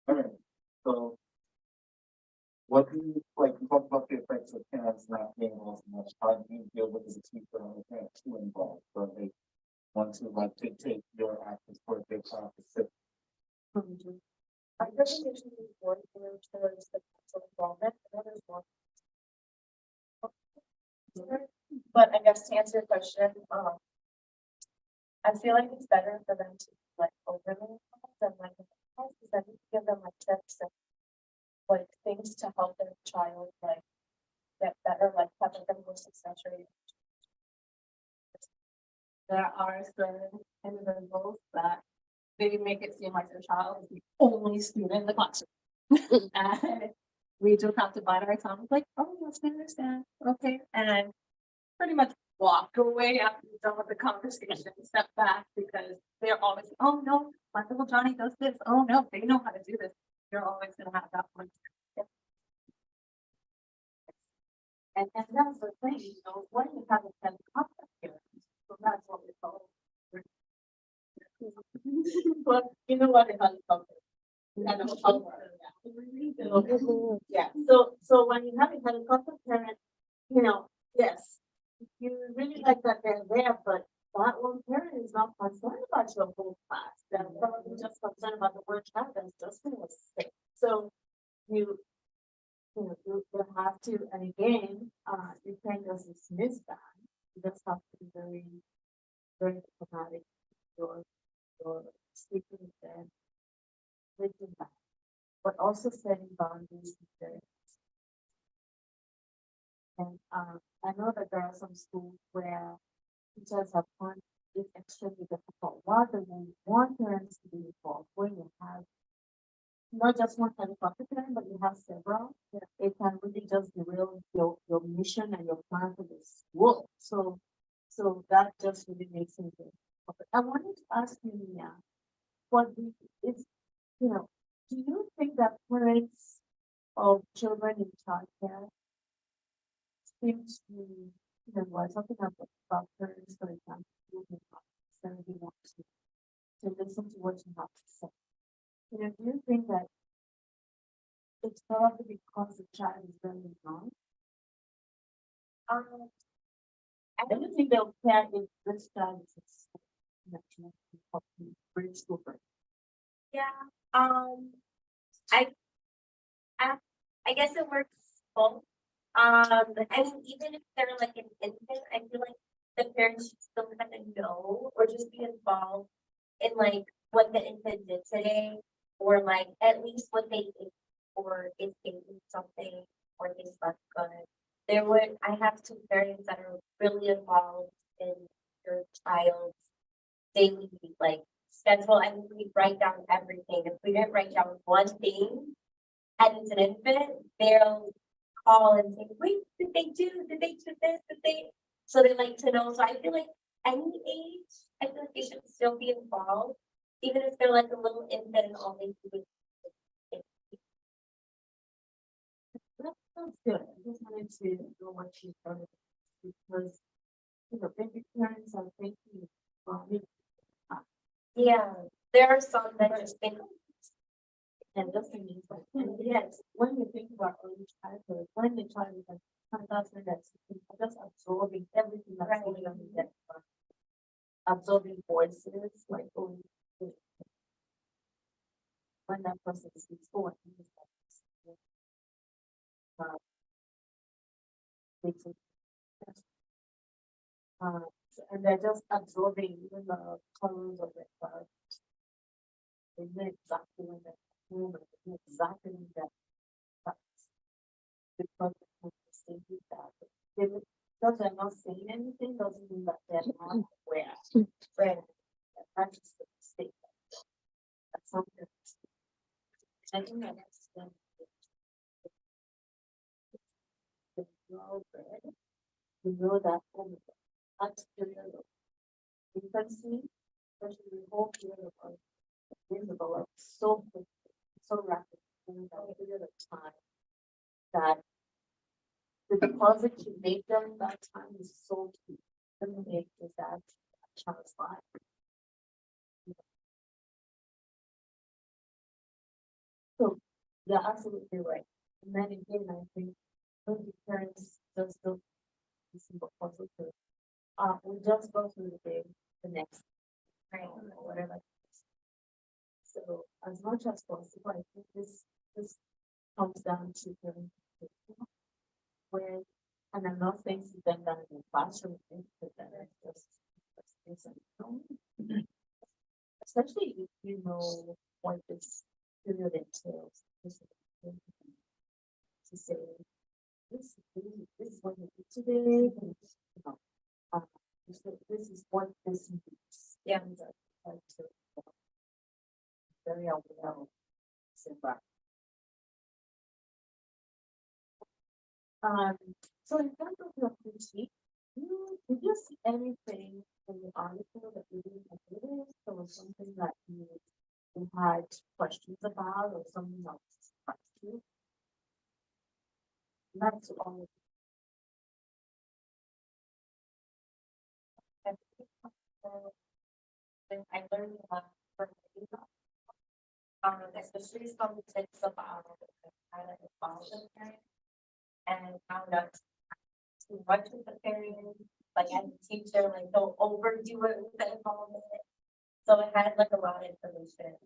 Alright, so. What do you, like, you talked about the effects of parents not being involved in much, how do you deal with as a teacher and the parents too involved, so they want to like dictate your actions for their child to sit. I presentation is one thing towards the parental involvement, another is one. But I guess to answer your question, I feel like it's better for them to like overly involved than like because then you give them like tips and like things to help their child like get better, like have like a more success rate. There are certain individuals that they make it seem like their child is the only student in the classroom. And we just have to bite our tongue, like, oh, yes, we understand, okay, and pretty much walk away after we're done with the conversation, step back, because they're always, oh, no, my little Johnny does this, oh, no, they know how to do this. You're always gonna have that one. And that's the thing, you know, when you have a contact here, so that's what we call. But you know what, it has something. And I'm yeah, so when you have a helicopter parent, you know, yes, you really like that they're there, but that one parent is not concerned about your whole class. They're probably just concerned about the one child that's just in a state. So you know, you have to, and again, you can't just dismiss that. You just have to be very, very diplomatic. Your speaking and listening back. but also setting boundaries with parents. And I know that there are some schools where teachers have found it extremely difficult. While they will want parents to be involved, when you have not just one helicopter parent, but you have several, it can really just derail your mission and your plan for the school. So that just really makes it difficult. I wanted to ask you, Mia, what do is you know, do you think that parents of children in childcare seem to, we're talking about parents, for example, who do not necessarily want to listen to what you have to say. Do you think that it's probably because the child is very young? Um, I don't think they'll care if this child is grade school break. yeah, I, I, I guess it works both. I mean, even if they're like an infant, I feel like the parents should still kind of know or just be involved in like what the infant did today, or like at least what they ate, or if they eat something, or they slept good. I have two parents that are really involved in their child's daily like schedule, and we write down everything. If we didn't write down one thing, and it's an infant, they'll call and say, wait, did they do this? Did they? So they like to know. So I feel like any age, I feel like they should still be involved, even if they're like a little infant and all they do is. That sounds good. I just wanted to know what you thought of it, because, baby parents are thinking, Yeah, there are some that just think, and doesn't mean that. And yes, when you think about early childhood, when the child is like, that's just absorbing everything that's Right. going on in that, absorbing voices, like, oh, when that person speaks forward. Makes it- and they're just absorbing even the colors of it. They know exactly when they're home, and they know exactly when they're that's because they do that. They would, because they're not saying anything doesn't mean that they're not aware. right, That's just a mistake. That's something. I think that's the well-bred. We know that from that period of infancy, especially the whole period of things develop so quickly, so rapidly in that period of time that the deposit you make during that time is so key. And make is that child's life. So you're absolutely right. And then again, I think when the parents just don't listen but positive, we just go through the day, the next time or whatever. So as much as possible, I think this comes down to parent education, where, and I'm not saying to them that in the classroom, but that it's just especially if you know what this period entails. To say this is what you do today, and, this is what this means. Yeah. And, so, very aware of that. So in terms of your critique, did you see anything in the article that you didn't notice, or something that you had questions about, or something that surprised you? That's all. and I learned a lot from reading them. Especially some tips about how to involve the parent and how not too much with the parent. Like as a teacher, like don't overdo it with the involvement. So it had like a lot of information.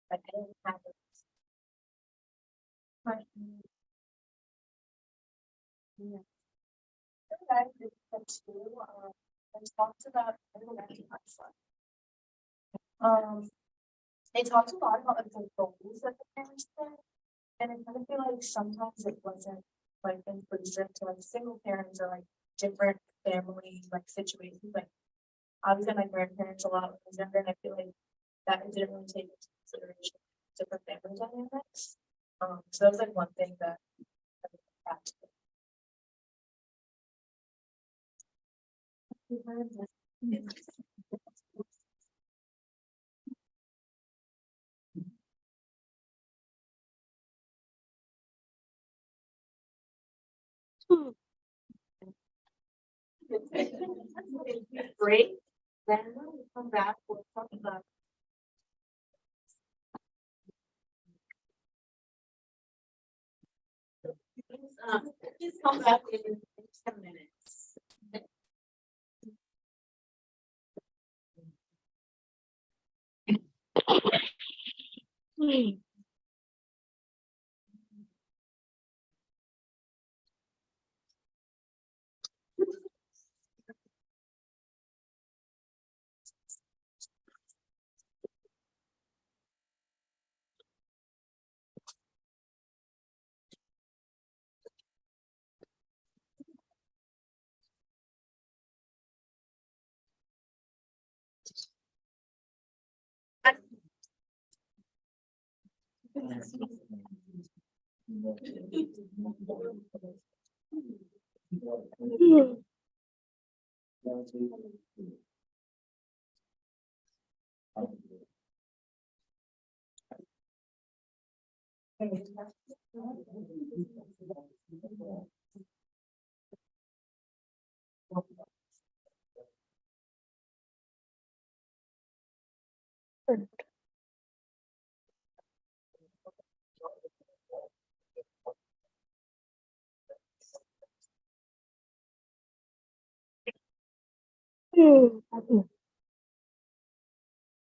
Like I didn't have a question. Yeah. I did that too. I talked about elementary class. they talked a lot about like the roles that the parents play. And I kind of feel like sometimes it wasn't like inclusive to like single parents or like different family like situations. Like I was in my grandparents a lot when I was younger, and I feel like that didn't really take into consideration different family dynamics. So that was like one thing that I think I had to break. Then we come back, we'll talk about. Just come back in 10 minutes.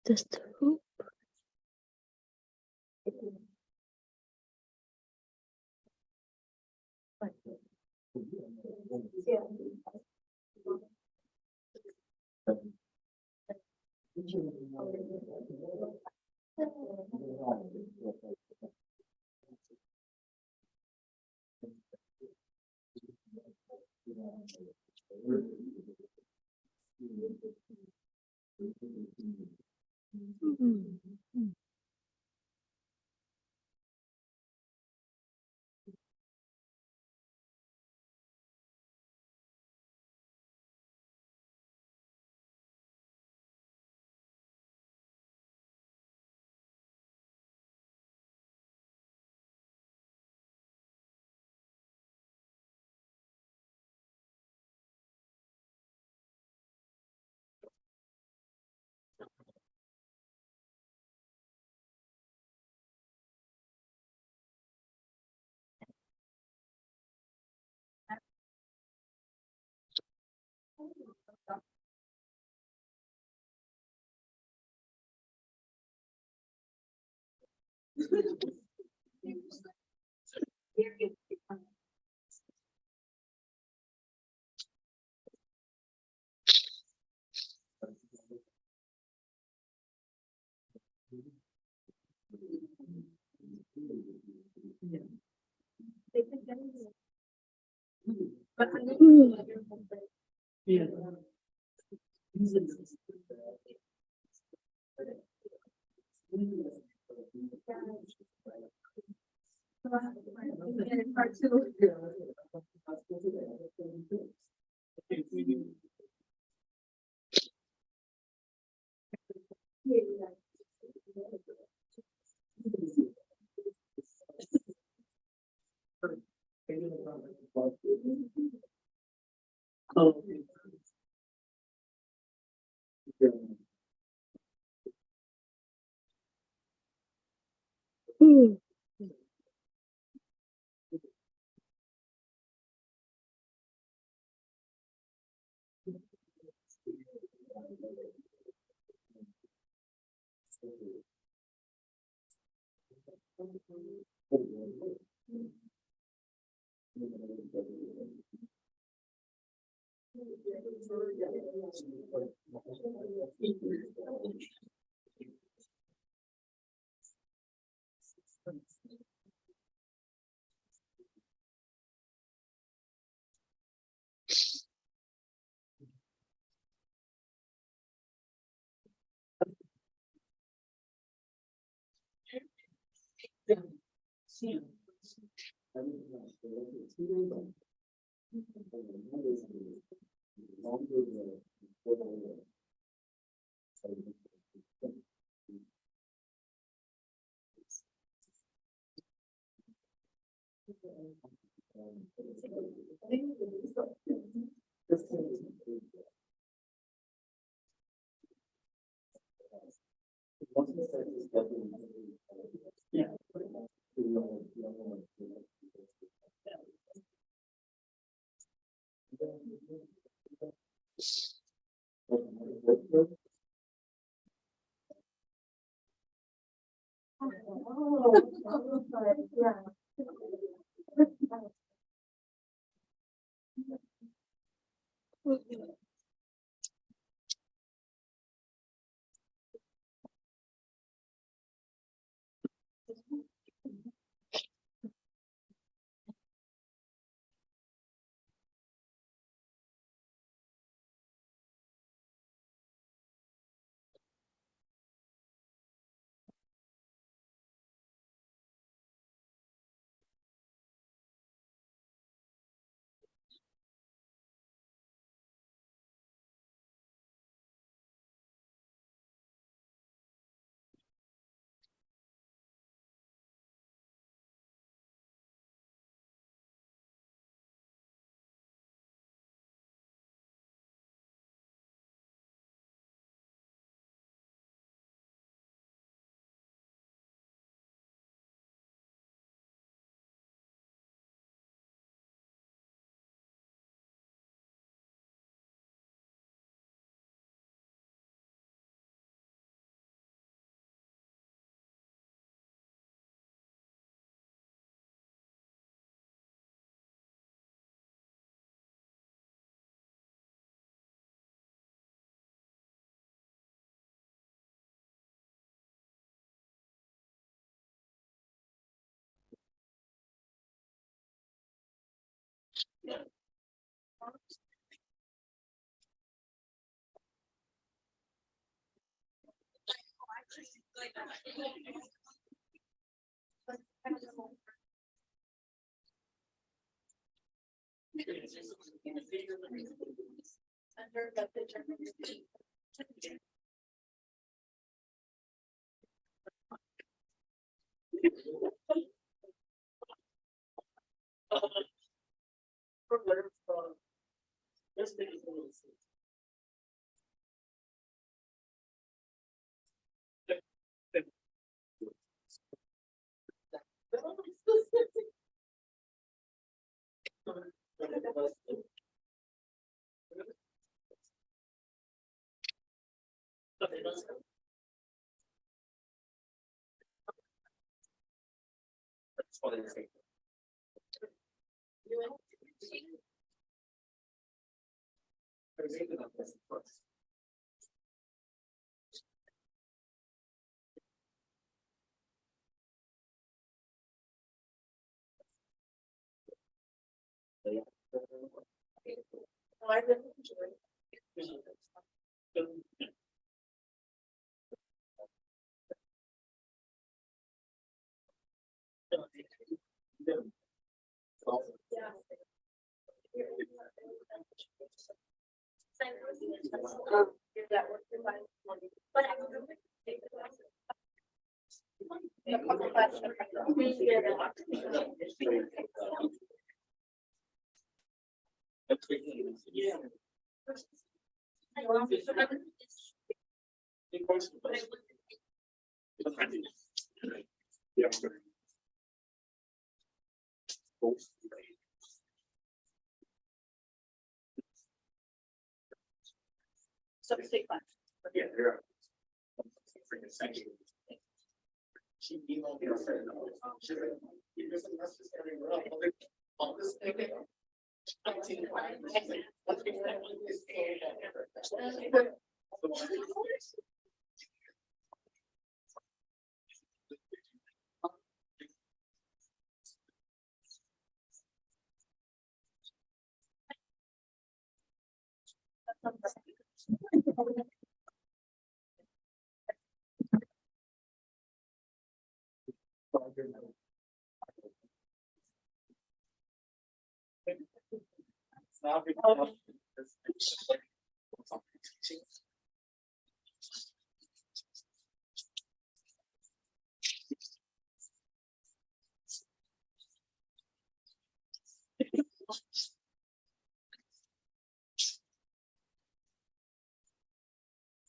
Just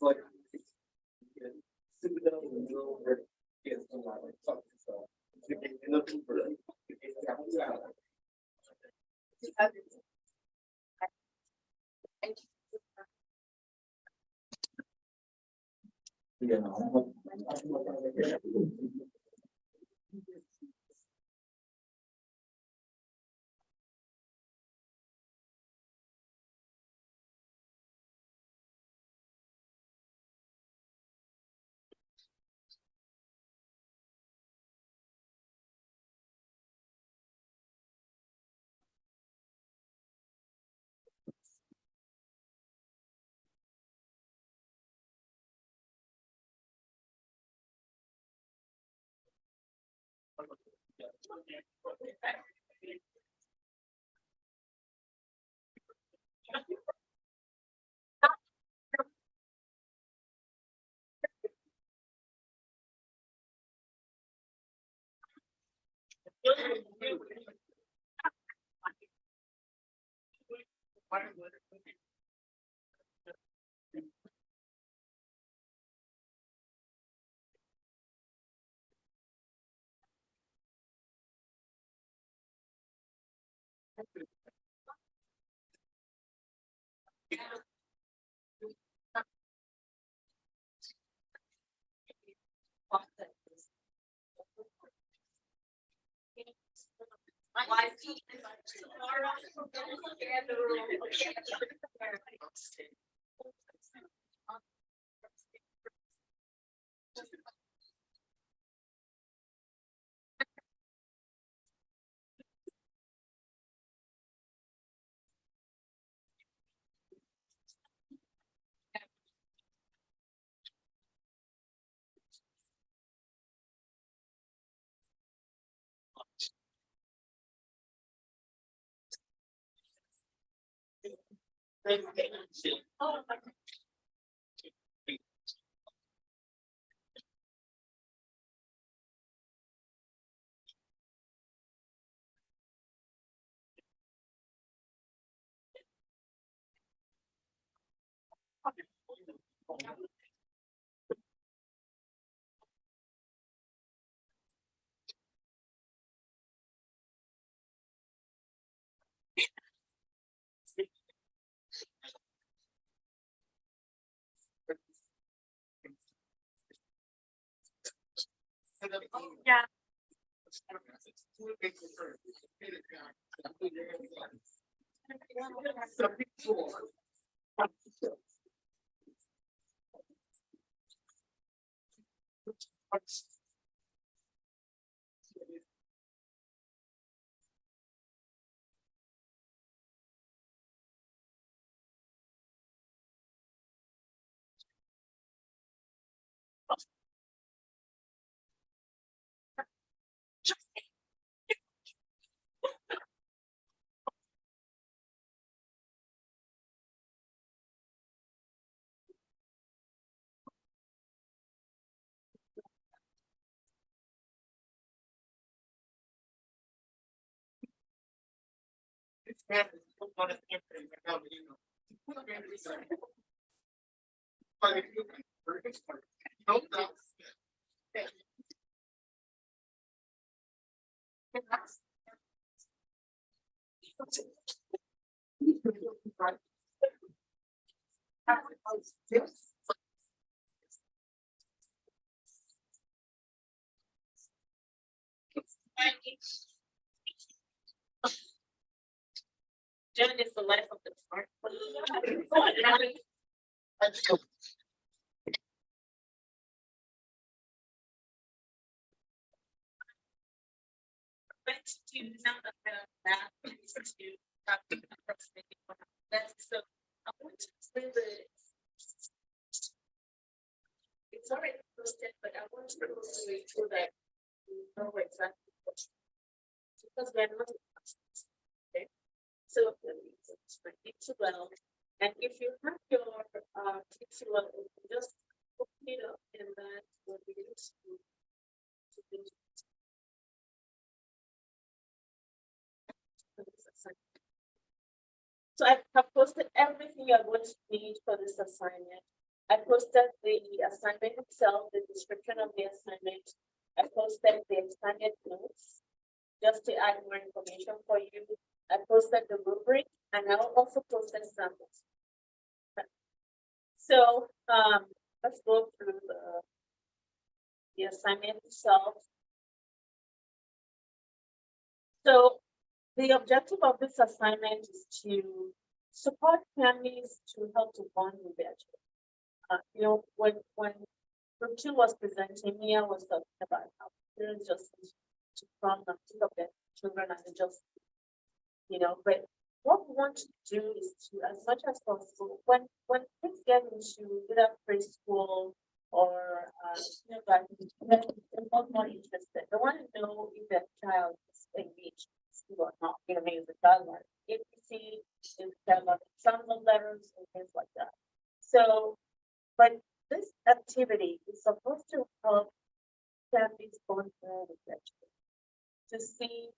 Like, sit down in the middle where it's a lot of stuff, so. In the Uber, yeah. Yeah. Jen is the life of the smart. That's so. I want to explain the well. And if you have your teach well, just open it up and that will be useful to do for this assignment. So I have posted everything you're going to need for this assignment. I posted the assignment itself, the description of the assignment. I posted the expanded notes just to add more information for you. I posted the rubric and I also posted samples. So let's go through the assignment itself. So the objective of this assignment is to support families to help to bond with their children. You know, when group 2 was presenting, Mia was talking about how parents just need to bond and think of their children as just, you know, but what we want to do is to, as much as possible, when kids get into either preschool or they're more interested. They want to know if their child is engaged in school or not. You know, maybe the child learning ABC, is the child learning some of letters and things like that. So, but this activity is supposed to help families bond more with their children to see,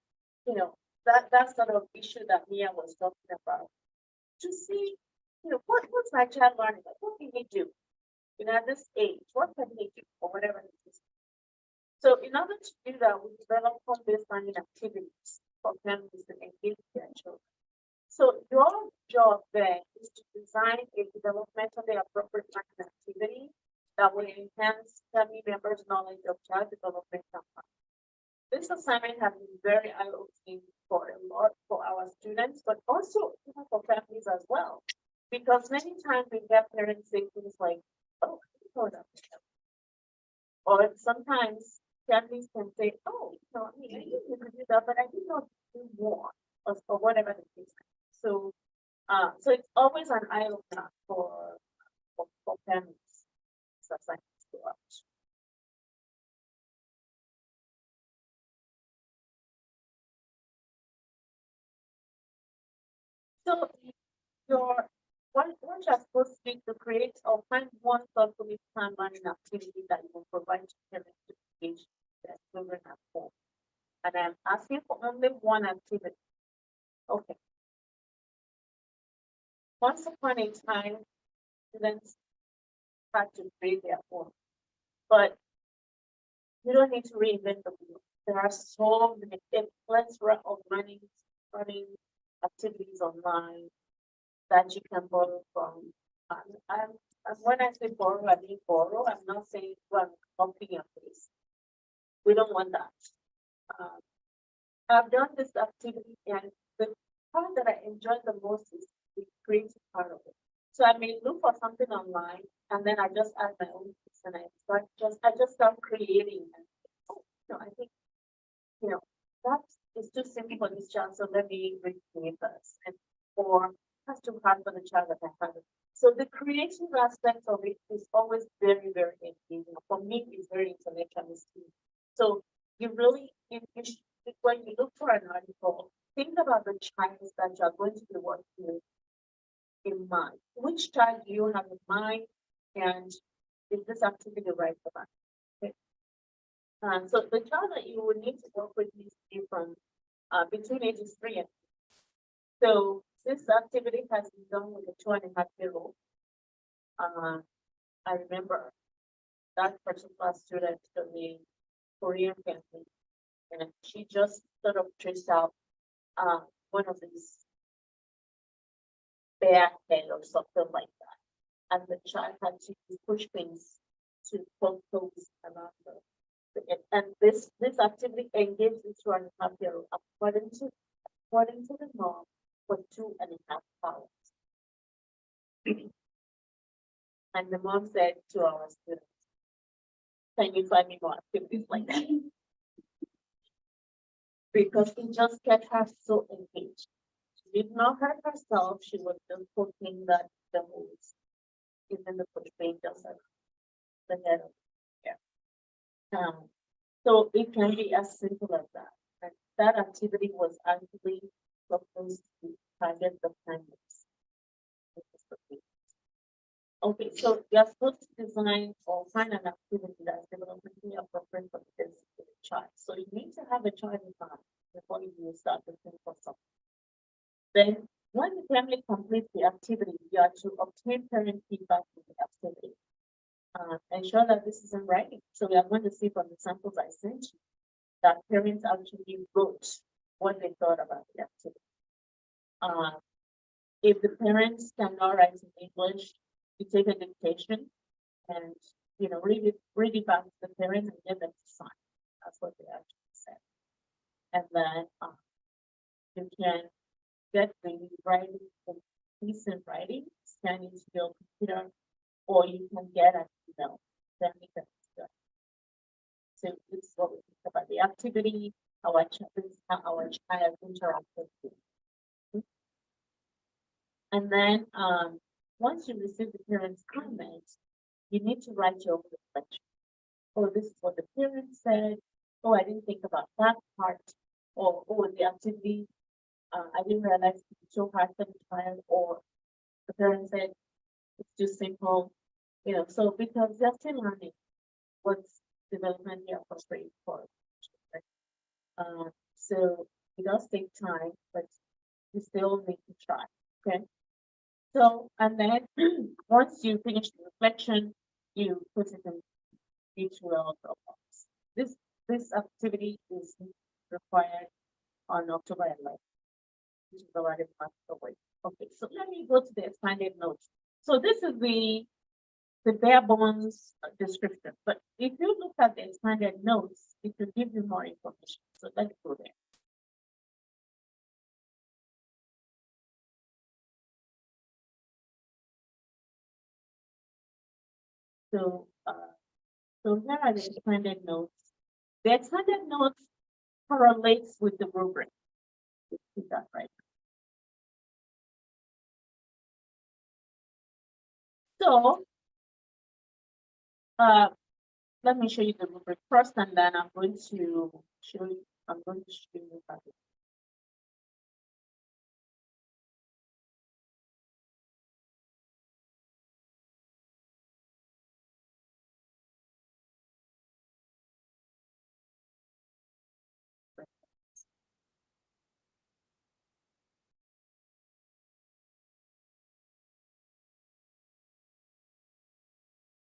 you know, that sort of issue that Mia was talking about. To see, you know, what's my child learning? Like, what can he do? You know, at this age, what can he do or whatever it is. So in order to do that, we develop home-based learning activities for families to engage their children. So your job then is to design a developmentally appropriate learning activity that will enhance family members' knowledge of child development and learning. This assignment has been very eye-opening for our students, but also for families as well. Because many times we get parents say things like, oh, I didn't know that. Or sometimes families can say, oh, no, I mean, I knew you could do that, but I didn't know you do more, or whatever the case. So, so it's always an eye-opener for families. So assignments to watch. So what you're supposed to do to create or find one thoughtfully planned learning activity that you will provide to parents to engage their children at home. And I'm asking for only one activity. Okay. Once upon a time, students had to create their own, but you don't need to reinvent the wheel. There are so many plethora of running activities online that you can borrow from. And when I say borrow, I mean borrow. I'm not saying well, copy your place. We don't want that. I've done this activity, and the part that I enjoy the most is the creative part of it. So I may look for something online, and then I just add my own piece, and I just start creating. And oh, no, I think that is too simple for this child, so let me recreate this, and or that's too hard for the child that I have it. So the creative aspect of it is always very, very engaging. For me, it's very intellectualist. So you really, when you look for an article, think about the child that you are going to be working with in mind. Which child do you have in mind, and is this activity right for that? Okay. So the child that you would need to work with needs to be from between ages 3 and 4. So this activity has been done with a 2.5-year-old. I remember that particular student from the Korean family, and she just sort of traced out one of these bear head or something like that. And the child had to push things to poke holes around her. And this activity engages the 2.5-year-old according to the norm for 2.5 hours. And the mom said to our students, can you find me more activities like that? Because it just kept her so engaged. She did not hurt herself, she was just poking the holes. Even the push paint just the head of it. So it can be as simple as that. And that activity was actually supposed to target the families Okay, so you're supposed to design or find an activity that's developmentally appropriate for this child. So you need to have a child in mind before you start looking for something. Then, when the family completes the activity, you are to obtain parent feedback on the activity. Ensure that this is in writing. So we are going to see from the samples I sent you that parents actually wrote what they thought about the activity. If the parents cannot write in English, you take a dictation and read it back to the parents and get them to sign. That's what they actually said. And then you can get the writing, the piece in writing, scan it to your computer, or you can get an email. Then we can do it. So this is what we think about the activity, our child interacted with. And then once you receive the parents' comments, you need to write your own reflection. Oh, this is what the parents said. Oh, I didn't think about that part. Or oh, the activity, I didn't realize it's so hard for the child. Or the parents said it's too simple. So because they're still learning what's developmentally appropriate for children. So it does take time, but you still need to try. Okay. So, and then once you finish the reflection, you put it in each will Dropbox. This activity is required on October 11th, which is already a month away. Okay, so let me go to the expanded notes. So this is the bare bones description, but if you look at the expanded notes, it will give you more information. So let's go there. So, so here are the expanded notes. The expanded notes correlates with the rubric. Is that right? So, let me show you the rubric first, and then I'm going to show you how to.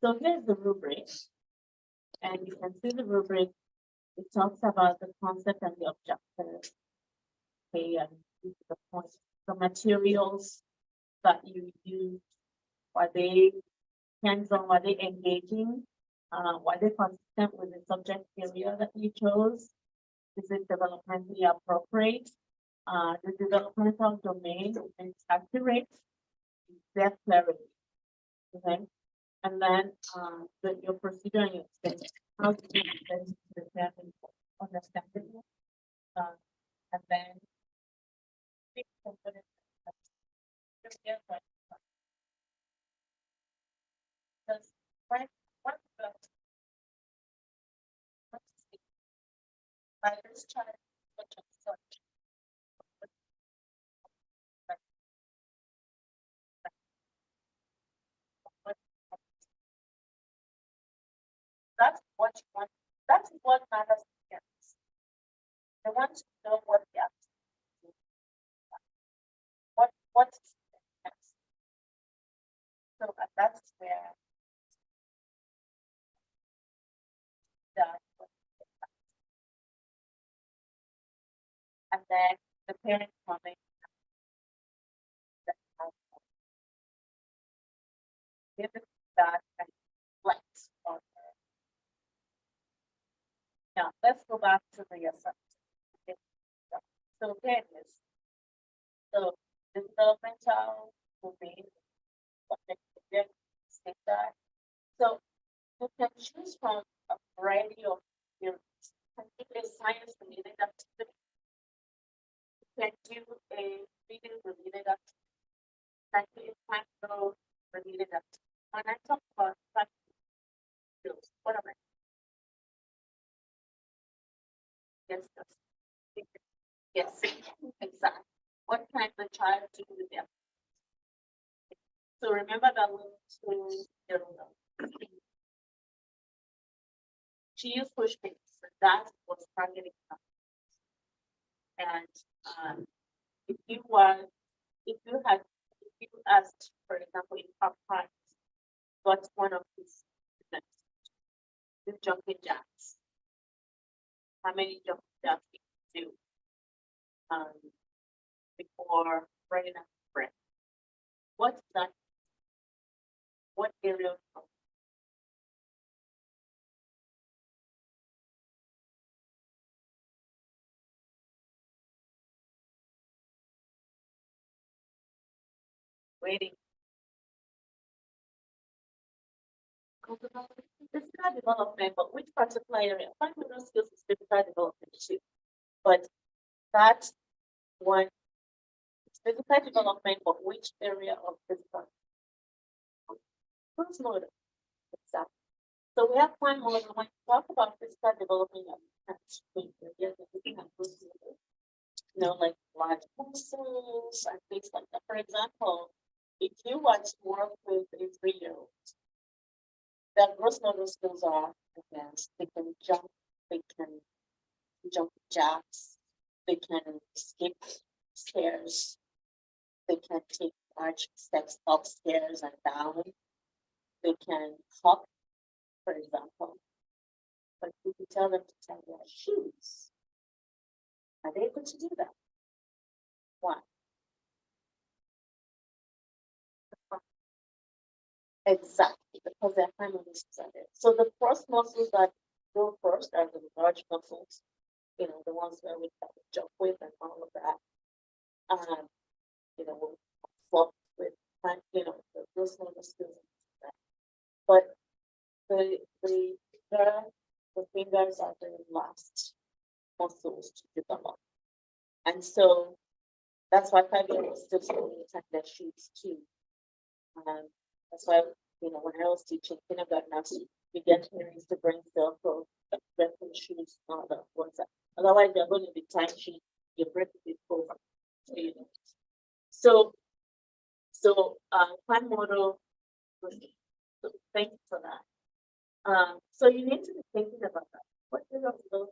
So here's the rubric, and you can see the rubric. It talks about the concept and the objective. Okay, and the points, the materials that you use. Are they hands-on? Are they engaging? Were they consistent with the subject area that you chose? Is it developmentally appropriate? The developmental domain is accurate. Is there clarity? Okay. And then your procedure and your extension. How do you extend the family understanding? And then because what by this child such and such. That's what you want. That's what matters to parents. They want to know what they are doing. What is next. So that's where that and then the parent comment that give it back and flex on her. Now let's go back to the assumption. Okay. So again is so the developmental domain state that. So you can choose from a variety of theories. You can do a science related activity. You can do a reading related activity. You can do a practical related activity. When I talk about practical skills, what am I? Yes, yes, exactly. What can the child do with them? So remember that we to, she used push pins, and that was targeting her. And, if you asked, for example, in top five, what's one of these events? The jumping jacks. How many jumping jacks did you do? Before running out of breath. What's that? What area of waiting? Physical development, but which particular area? Fine motor skills is physical development too. But that one is physical development, but which area of physical? Gross motor. Exactly. So we have fine motor. When we talk about physical development, you're looking at gross motor. Like large muscles and things like that. For example, if you want to work with a 3-year-old, their gross motor skills are advanced. They can jump, they can jump jacks, they can skip stairs, they can take large steps upstairs and down, they can hop, for example. But if you tell them to tie their shoes, are they able to do that? Why? Exactly, because their primary muscles are there. So the first muscles that go first are the large muscles, the ones where we have to jump with and all of that. Flop with, the gross motor skills and that. But the fingers are the last muscles to develop. And so that's why 5-year-olds still tie their shoes too. That's why, when I was teaching kindergarten, we get parents to bring Velcro, Velcro shoes, and all that. Otherwise, they're going to be tying shoes. You break it over. So, fine motor. So thank you for that. So you need to be thinking about that. What is of those?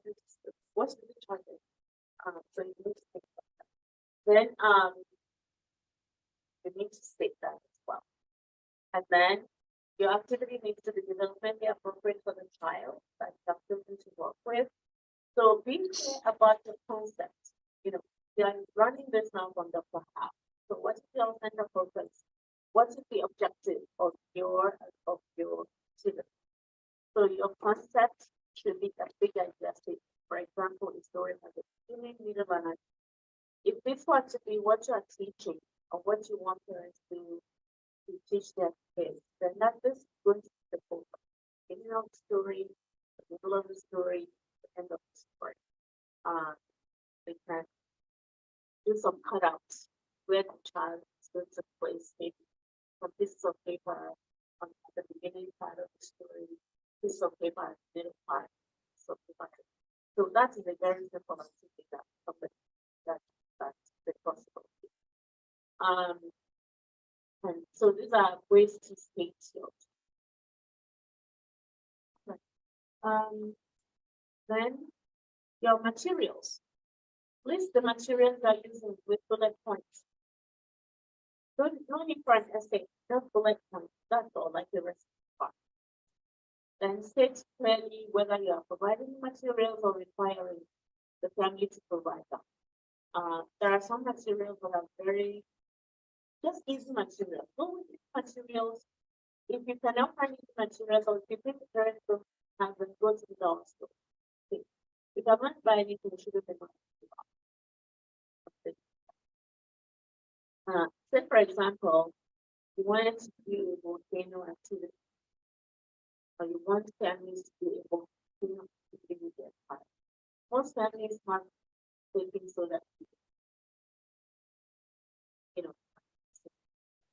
What's the target? So you need to think about that. Then, you need to state that as well. And then your activity needs to be developmentally appropriate for the child that you have chosen to work with. So be clear about the concept. They are running this now from the half. So what is your center focus? What is the objective of your activity? So your concept should be a big idea statement. For example, a story has a beginning, middle, and end. If this were to be what you are teaching or what you want parents to teach their kids, then that is going to be the focus. Beginning of the story, the middle of the story, the end of the story. They can do some cutouts where the child is going to place maybe some pieces of paper on the beginning part of the story, pieces of paper at the middle part, so that is a very simple activity that's the possibility. And so these are ways to state your. Then your materials. List the materials that you're using with bullet points. No need for an essay, just bullet points. That's all, like the rest of the part. Then state clearly whether you are providing materials or requiring the family to provide them. There are some materials that are very just easy materials. Go with these materials. If you cannot find these materials, or if you think the parents don't have them, go to the dollar store. Okay. If I want to buy anything, you should have been say, for example, you wanted to do a volcano activity, or you want families to do a volcano activity with their child. Most families have baking soda,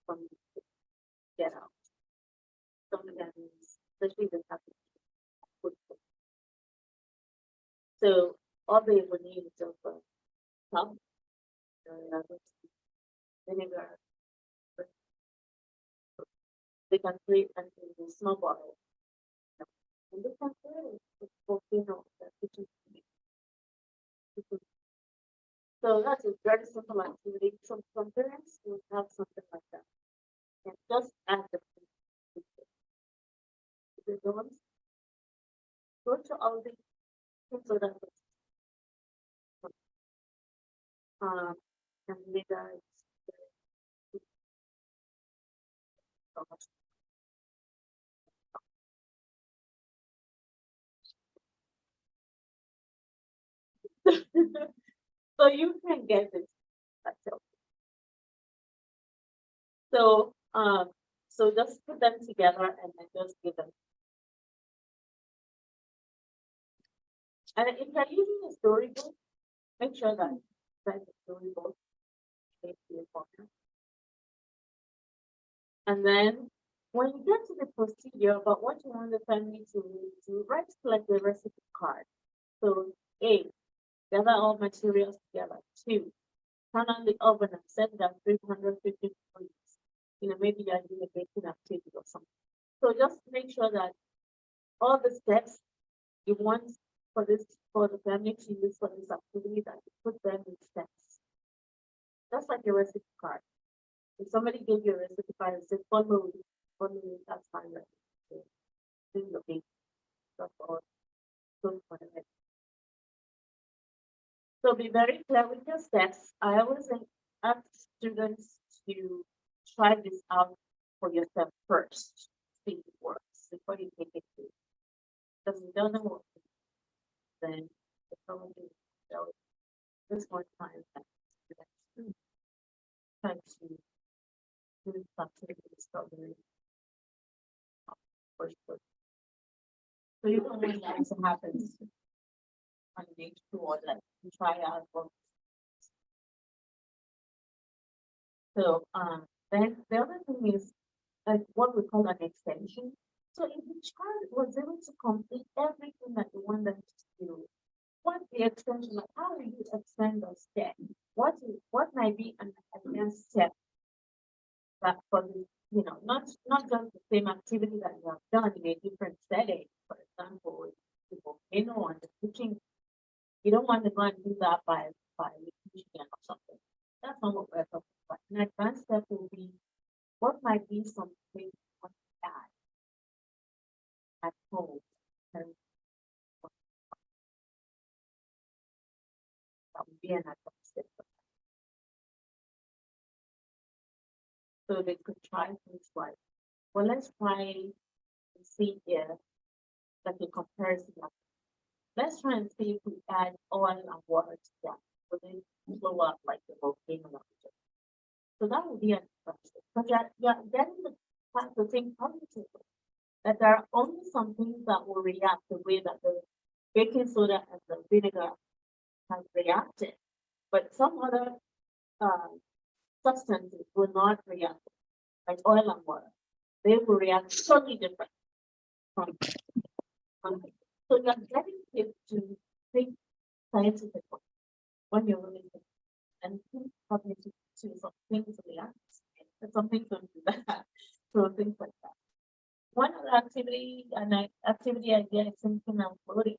from get out. Some families, especially the Catholic, put food. So all they would need is just a cup, vinegar, they can create an a snowball. And they can create a volcano that kitchen. So that's a very simple activity. Some parents will have something like that. And just add the don't go to all the things so that and later so much. So you can get this myself. So just put them together and then just give them. And if you're using a storybook, make sure that the storybook is your partner. And then when you get to the procedure about what you want the family to write like the recipe card. So A, gather all materials together. 2, turn on the oven and set it at 350 degrees. Maybe you're doing a baking activity or something. So just make sure that all the steps you want for the family to use for this activity, that you put them in steps. That's like a recipe card. If somebody gave you a recipe card and said follow it, that's fine. Right? Do your baking stuff or so whatever. So be very clear with your steps. I always ask students to try this out for yourself first. See if it works before you take it to. Because it doesn't work, then the problem is this one time that try to do something discovery. So you don't want that to happen on day 2 or like you try out for. So then the other thing is like what we call an extension. So if the child was able to complete everything that you want them to do, what's the extension? Like how will you extend those steps? What might be an advanced step that for the, not just the same activity that you have done in a different setting. For example, the volcano and the cooking, you don't want to go and do that by the kitchen or something. That's not what we're talking about. An advanced step will be what might be something you want to add at home. And that would be an advanced step. So they could try things like, well, let's try and see if like a comparison. Let's try and see if we add oil and water together. Will they blow up like the volcano? So that would be an example. But you're getting the thing cognitive that there are only some things that will react the way that the baking soda and the vinegar have reacted, but some other substances will not react, like oil and water. They will react totally different from. So you're getting kids to think scientifically when you're really and think cognitive to some things react, and some things don't do that. So things like that. One other activity, activity idea is thinking and floating.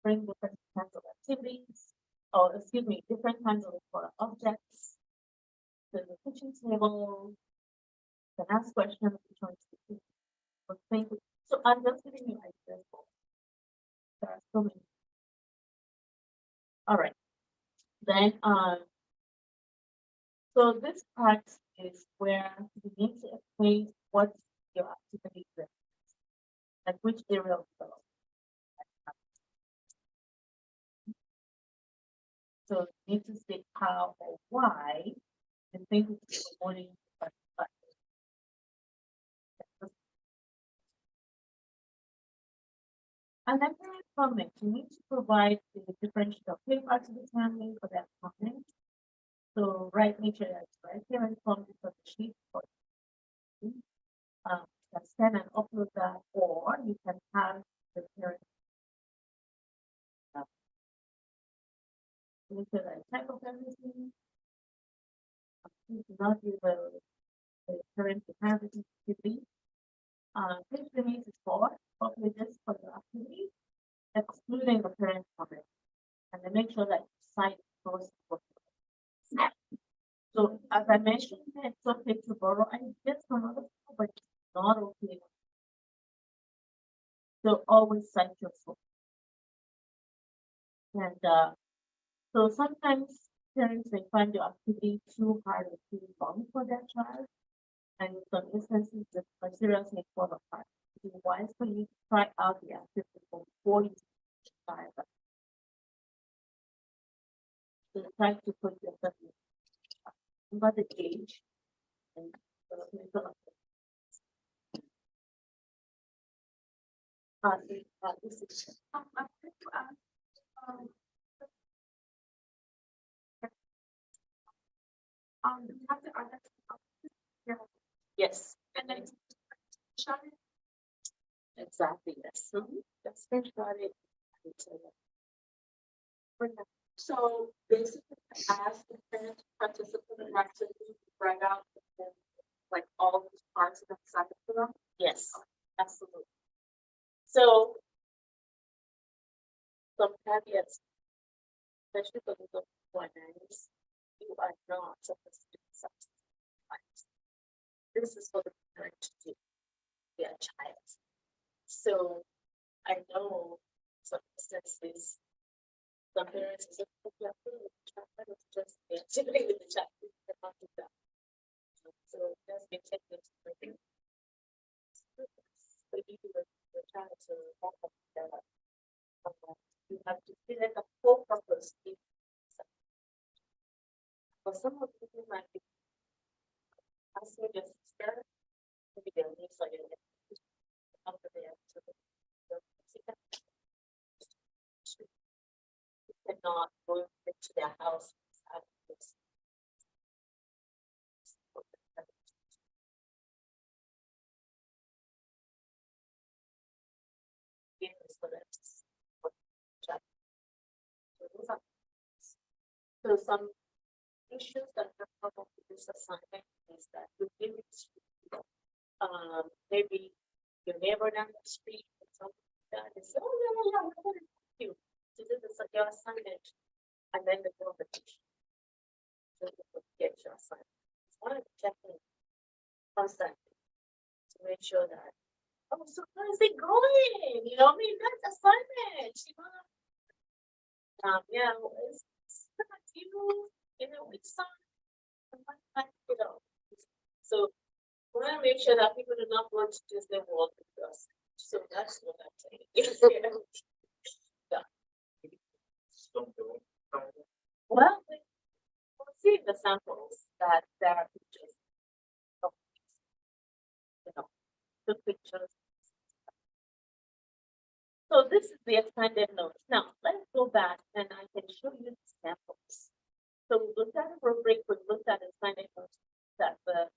Bring different kinds of activities, or excuse me, different kinds of objects to the kitchen table. Then ask questions which ones to think. So I'm just giving you ideas. There are so many. All right. Then so this part is where you need to explain what your activity is, like which area of development. So you need to say how or why you think it's promoting. And then comment, you need to provide the differential of paper to the family for that comment. So make sure that's right here and comment for the sheet for can scan and upload that, or you can have the parent make sure that type of everything. Not be the parent to have it to be Page beneath is four pages for the activity, excluding the parent comment. And then make sure that you cite those. So as I mentioned, it's okay to borrow ideas from other people, but it's not okay. So always cite your source. And so sometimes parents may find the activity too hard or too long for their child. And in some instances, the materials may fall apart. It is wise for you to try out the activity before you try it. So try to put yourself in about the age and this is you have to add that to the yes, and then shot it. Exactly, yes. That's screenshot it. So basically, ask the parent to participate in activity, write out like all these parts of the for them. Yes, absolutely. So some caveats, especially for the finance, you are not supposed to do something. This is for the parent to do their child. So I know some instances, some parents say, okay, I'm doing with the child, it's just the activity with the child, we cannot do that. So that's been taken into the but you do the child to walk up together. You have to feel like a full purpose. For some of people might be asking your sister, maybe their niece or your nephew, after they have to you cannot go into their house and this. So some issues that have come up with this assignment is that you give it to maybe your neighbor down the street or something like that. They say, oh yeah, we're going to you to do this your assignment, and then the competition. So you get your assignment. It's one of the checking constantly to make sure that oh, so how is it going? You know, I mean that's assignment, you know. Yeah, it's not you know, it's some you know. So we want to make sure that people do not want to just their world with us. So that's what I'm saying. Yeah. Well, we'll see the samples that there are pictures of, you know, the pictures. So this is the expanded notes. Now let's go back and I can show you the samples. So we looked at a rubric, we looked at expanded notes, that's the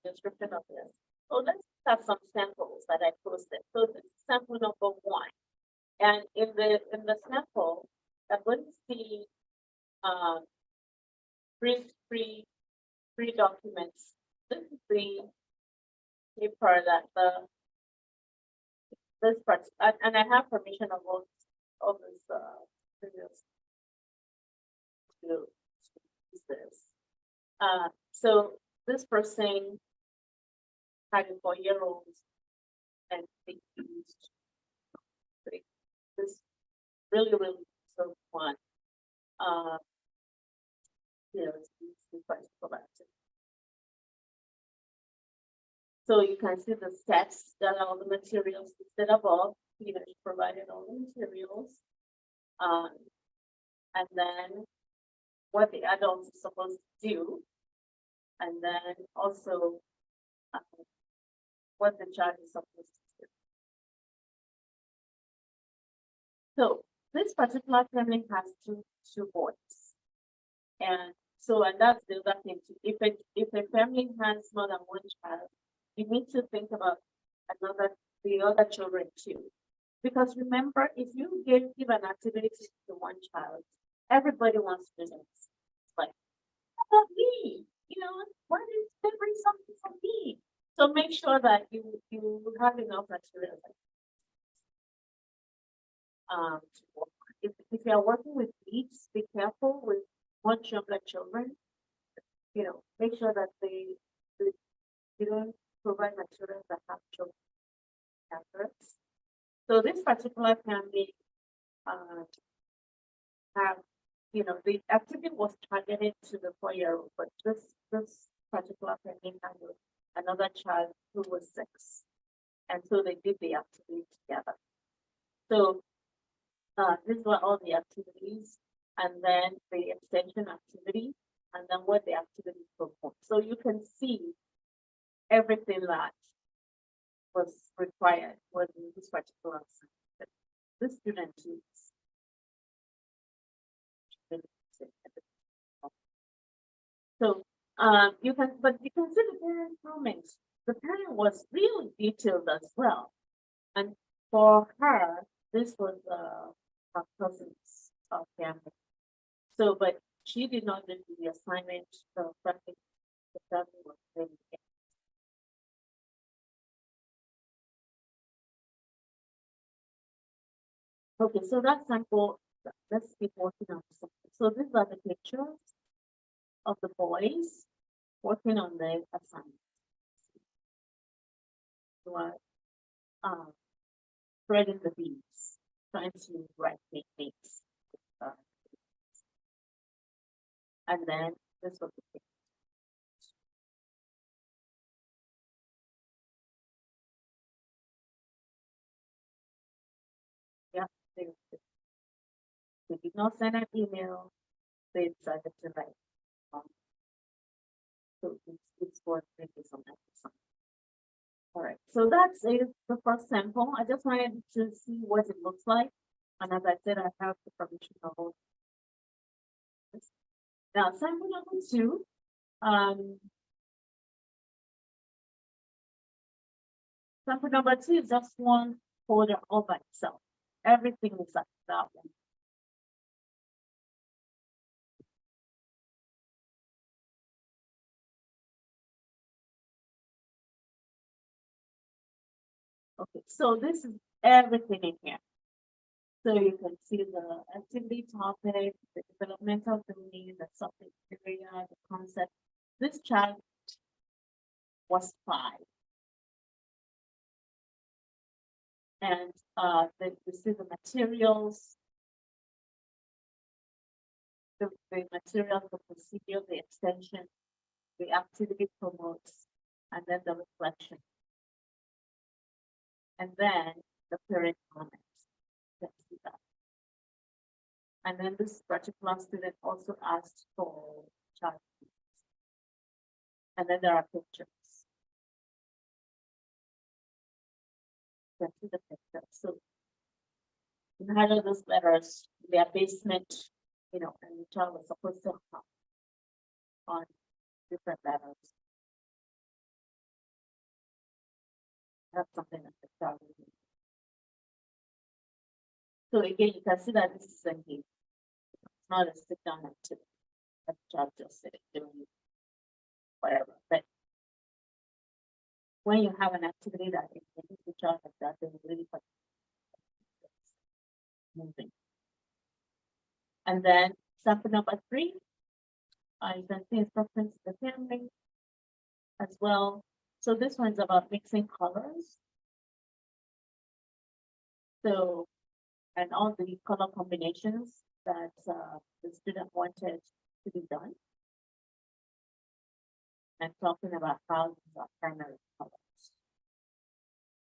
description of this. So let's have some samples that I posted. So this is sample number 1. And in the sample, I'm going to see three documents. This is the paper that this part, and I have permission of all this previous to use this. So this person had a 4-year-old and they used this really so fun. You know, it's quite collective. So you can see the sets that are all the materials listed above. You know, you provided all the materials. And then what the adults are supposed to do. And then also what the child is supposed to do. So this particular family has two boys. And so, and that's the other thing too. If a family has more than one child, you need to think about the other children too. Because remember, if you give an activity to one child, everybody wants to do this. It's like, how about me? You know, why didn't they bring something for me? So So make sure that you have enough material. To work. If you are working with kids, be careful with much younger children. Make sure that they you don't provide materials that have children efforts. So this particular family have, the activity was targeted to the 4-year-old, but this particular family had another child who was 6. And so they did the activity together. So these were all the activities, and then the extension activity, and then what the activity performed. So you can see everything that was required was in this particular assignment. The student is so you can see the parent comments. The parent was really detailed as well, and for her, this was her cousin's family. So, but she did not do the assignment. So, the family was really. Okay, so that's sample. Let's keep working on something. So these are the pictures of the boys working on the assignment. You are spreading the beads, trying to write techniques. And then this was the picture. Yeah, they did not send an email. They decided to write. So it's worth making some exercise. All right, so that's the first sample. I just wanted to see what it looks like. And as I said, I have the permission of all. Now, sample number 2. Sample number 2 is just one folder all by itself. Everything is like that one. Okay, so this is everything in here. So you can see the activity topic, the developmental domain, the subject area, the concept. This child was 5. And this is the materials, the materials, the procedure, the extension, the activity promotes, and then the reflection. And then the parent comments. Let's see that. And then this particular student also asked for child. And then there are pictures. Let's see the picture. So in either of those letters, their basement, and the child was supposed to have on different letters. That's something that the child will do. So again, you can see that this is engaged. It's not a sit down activity. The child just sitting doing whatever. But when you have an activity that engages the child like that, then really moving. And then sample number 3, you can see instructions to the family as well. So this one's about mixing colors. So, and all the color combinations that the student wanted to be done. And talking about how these are primary colors.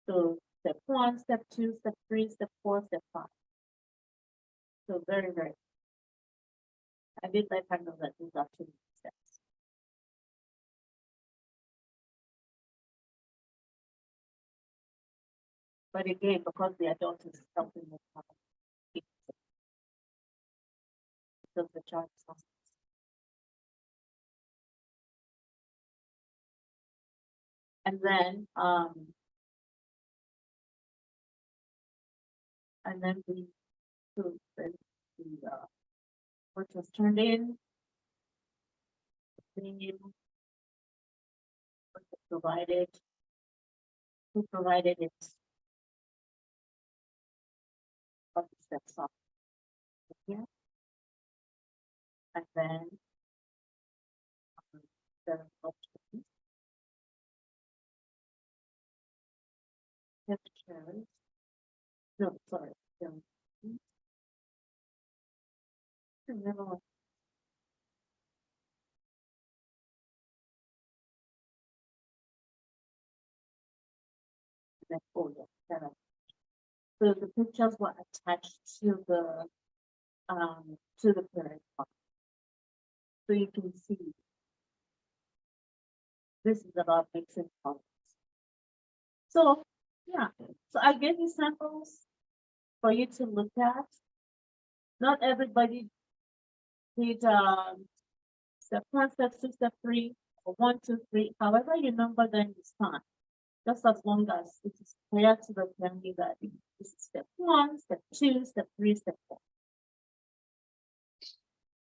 So step 1, step 2, step 3, step 4, step 5. So very, very. I did let her know that these are 2 steps. But again, because the adult is helping with because the child is not. And then the what was turned in, the name what was provided, who provided it. Of the steps up here. And then the options. Pictures. No, sorry. Remember. That folder. So the pictures were attached to the parent file. So you can see this is about mixing colors. So yeah, so I gave you samples for you to look at. Not everybody did step 1, step 2, step 3, or 1, 2, 3. However you number them is fine. Just as long as it is clear to the family that this is step 1, step 2, step 3, step 4.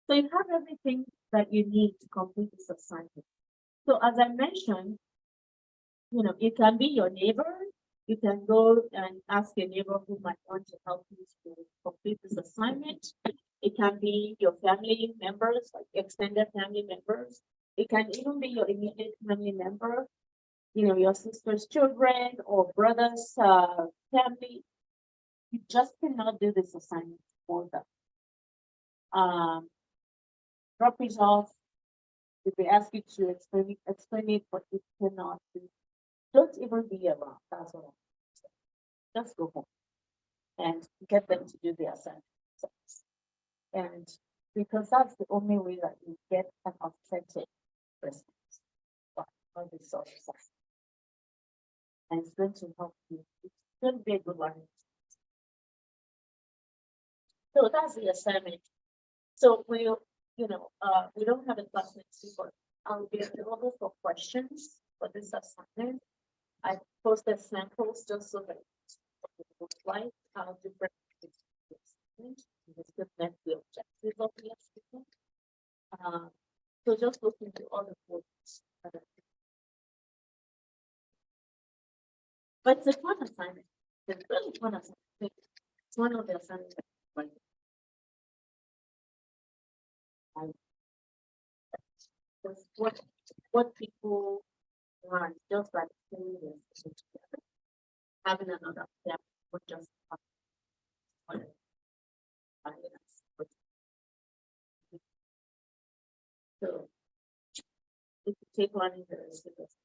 So you have everything that you need to complete this assignment. So as I mentioned, you know, it can be your neighbor. You can go and ask your neighbor who might want to help you to complete this assignment. It can be your family members, like extended family members. It can even be your immediate family member, you know, your sister's children or brother's family. You just cannot do this assignment for them. Drop it off. If they ask you to explain it, but you cannot do. Don't even be around. That's what I'm saying. Just go home and get them to do the assignment. And because that's the only way that you get an authentic response on the social science. And it's going to help you. It's going to be a good learning. So that's the assignment. So we'll, you know, we don't have a class next week, but I'll be available for questions for this assignment. I posted samples just so that it looks like how different this could net the objective of the assignment. So just look into all the photos. But it's a fun assignment. It's really fun assignment. It's one of the assignments that I like. Because what people want, just like doing this together, having another step would just so if you take one in the serious.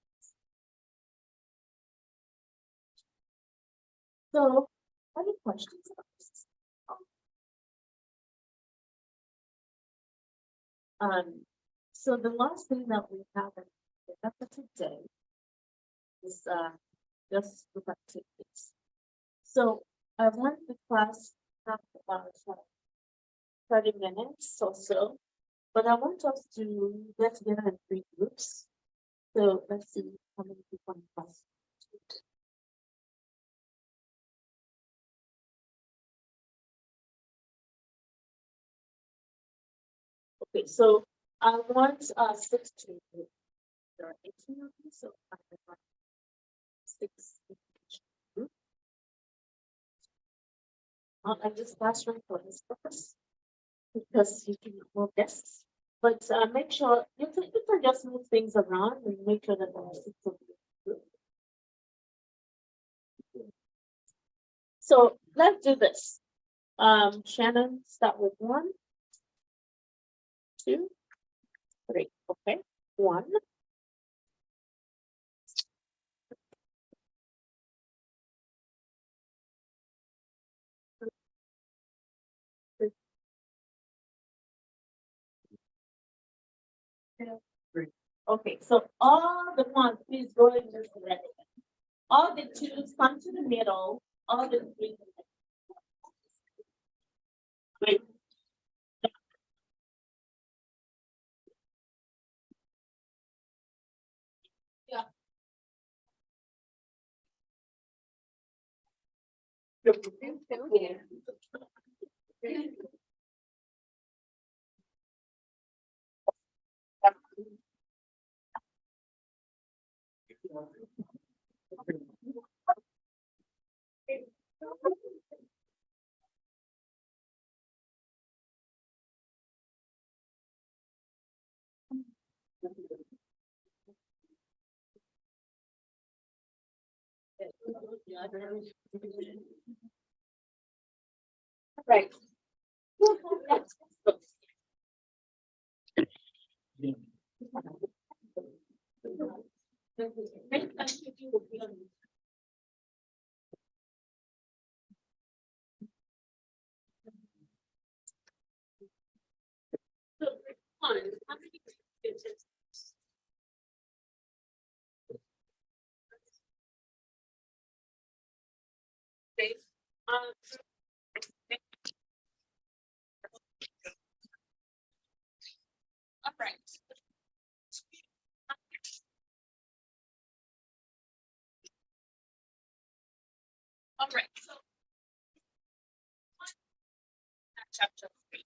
So any questions about this? So the last thing that we have for today is just look at activities. So I want the class to have about 30 minutes or so, but I want us to get together in 3 groups. So let's see how many people in class. Okay, so I want 6 to there are 18 of you, so I want 6 in each group. I just classroom for this purpose because you can move desks, but make sure you can just move things around and make sure that there are 6 of you. So let's do this. Shannon, start with 1, 2, 3. Okay, 1. Okay, so all the 1s, please go in this direction. All the 2s come to the middle. All the 3s. Wait. Yeah. Right. So, one, how many kids is- Okay, all right. All right, so. Chapter 3.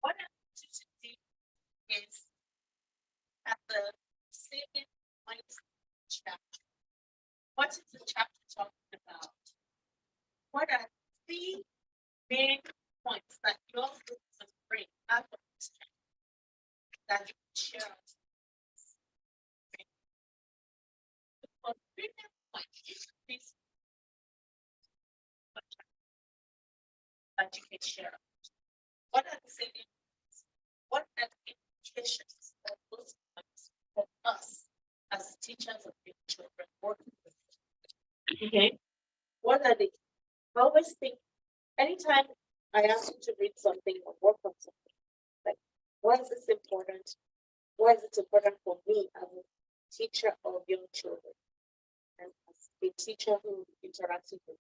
What I want you to do is at the second point chapter. What is the chapter talking about? What are three main points that your group will bring out of this chapter that you can share? For three main points, please, that you can share. What are the salient points? What are the implications of those points for us as teachers of your children working with them? Okay. What are the, I always think, anytime I ask you to read something or work on something, like, why is this important? Why is it important for me as a teacher of young children and as a teacher who interacts with them?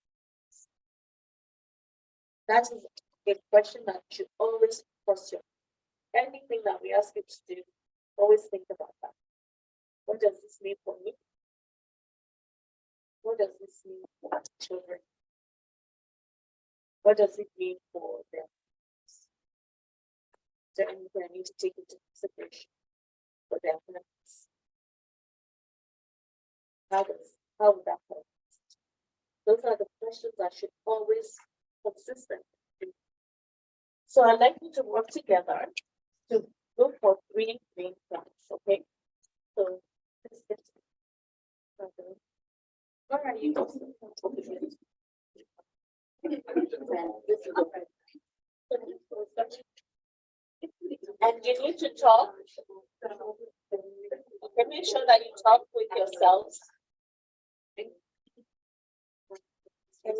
That is a question that you should always question. Anything that we ask you to do, always think about that. What does this mean for me? What does this mean for the children? What does it mean for them? Is there anything I need to take into consideration for their parents? How would that help? Those are the questions that should always consistent. So I'd like you to work together to go for three main points, okay? So let's get started. What are you? And you need to talk. Okay, make sure that you talk with yourselves. Because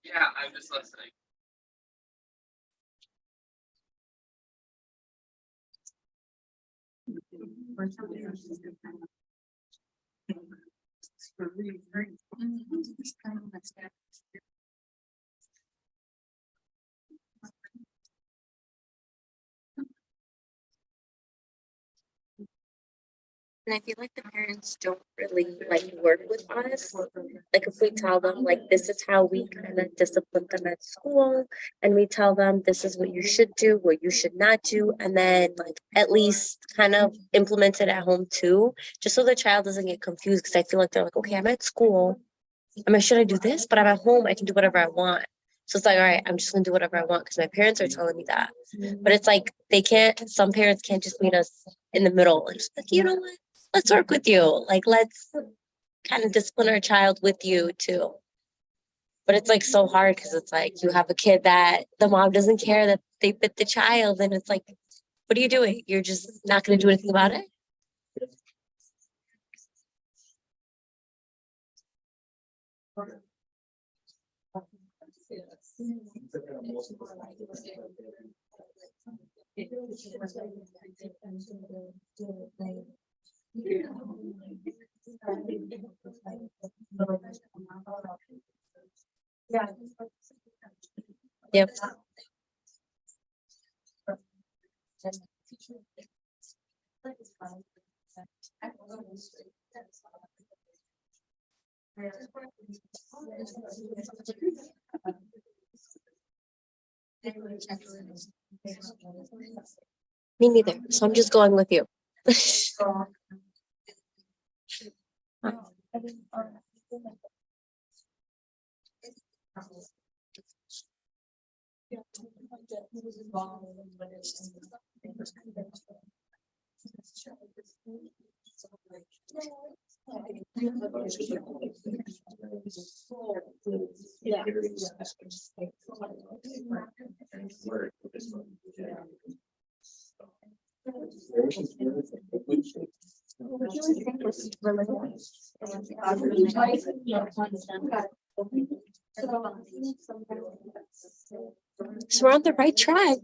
Yeah, I'm just listening. And I feel like the parents don't really like work with us. Like if we tell them like this is how we kind of discipline them at school, and we tell them this is what you should do, what you should not do, and then like at least kind of implement it at home too, just so the child doesn't get confused. Because I feel like they're like, okay, I'm at school. I mean, should I do this? But I'm at home. I can do whatever I want. So it's like, all right, I'm just gonna do whatever I want because my parents are telling me that. But it's like they can't. Some parents can't just meet us in the middle and just like, you know what? Let's work with you. Like, let's kind of discipline our child with you too. But it's like so hard because it's like you have a kid that the mom doesn't care that they bit the child, and it's like, what are you doing? You're just not gonna do anything about it. Yep. Me neither. So I'm just going with you. So we're on the right track.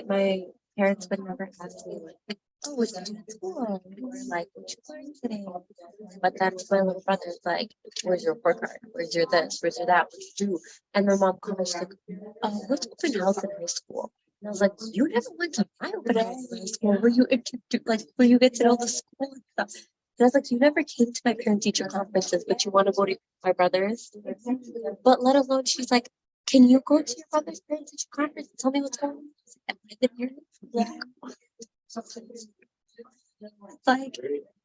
My parents would never ask me like, oh, what did you do at school? Or like, what you learned today? But then my little brother's like, where's your report card? Where's your this? Where's your that? What you do? And my mom comes like, what's open house in high school? And I was like, you never went to my open house in high school where you introduce, like, where you get to know the school and stuff. And I was like, you never came to my parent teacher conferences, but you want to go to my brother's. But let alone, she's like, can you go to your brother's parent teacher conference and tell me what's going on? I was like, I've been here. It's like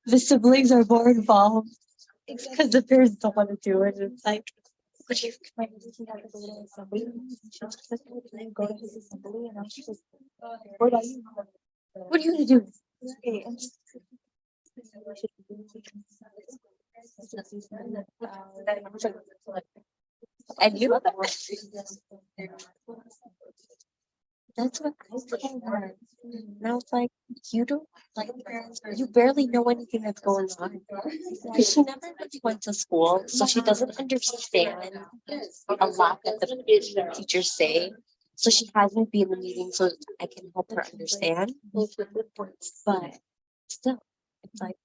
the siblings are more involved because the parents don't want to do it. It's like, what do you Go to his assembly and I was just, what are you gonna do? And you that's what I told her. And I was like, you don't like you barely know anything that's going on. Because she never really went to school, so she doesn't understand a lot that the teachers say. So she has me be in the meeting so I can help her understand. But still, it's like,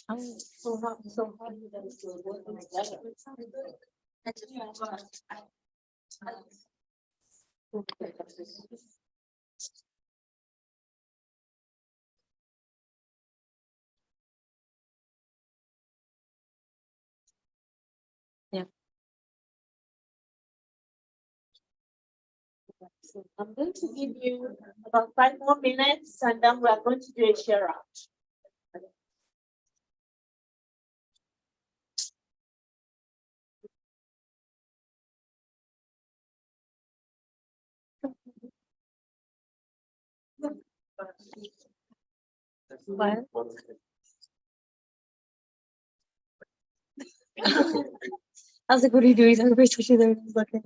oh, so how do you guys do working together? Yeah. So I'm going to give you about 5 more minutes and then we are going to do a share out. What? I was like, what are you doing? Everybody's switching their looking.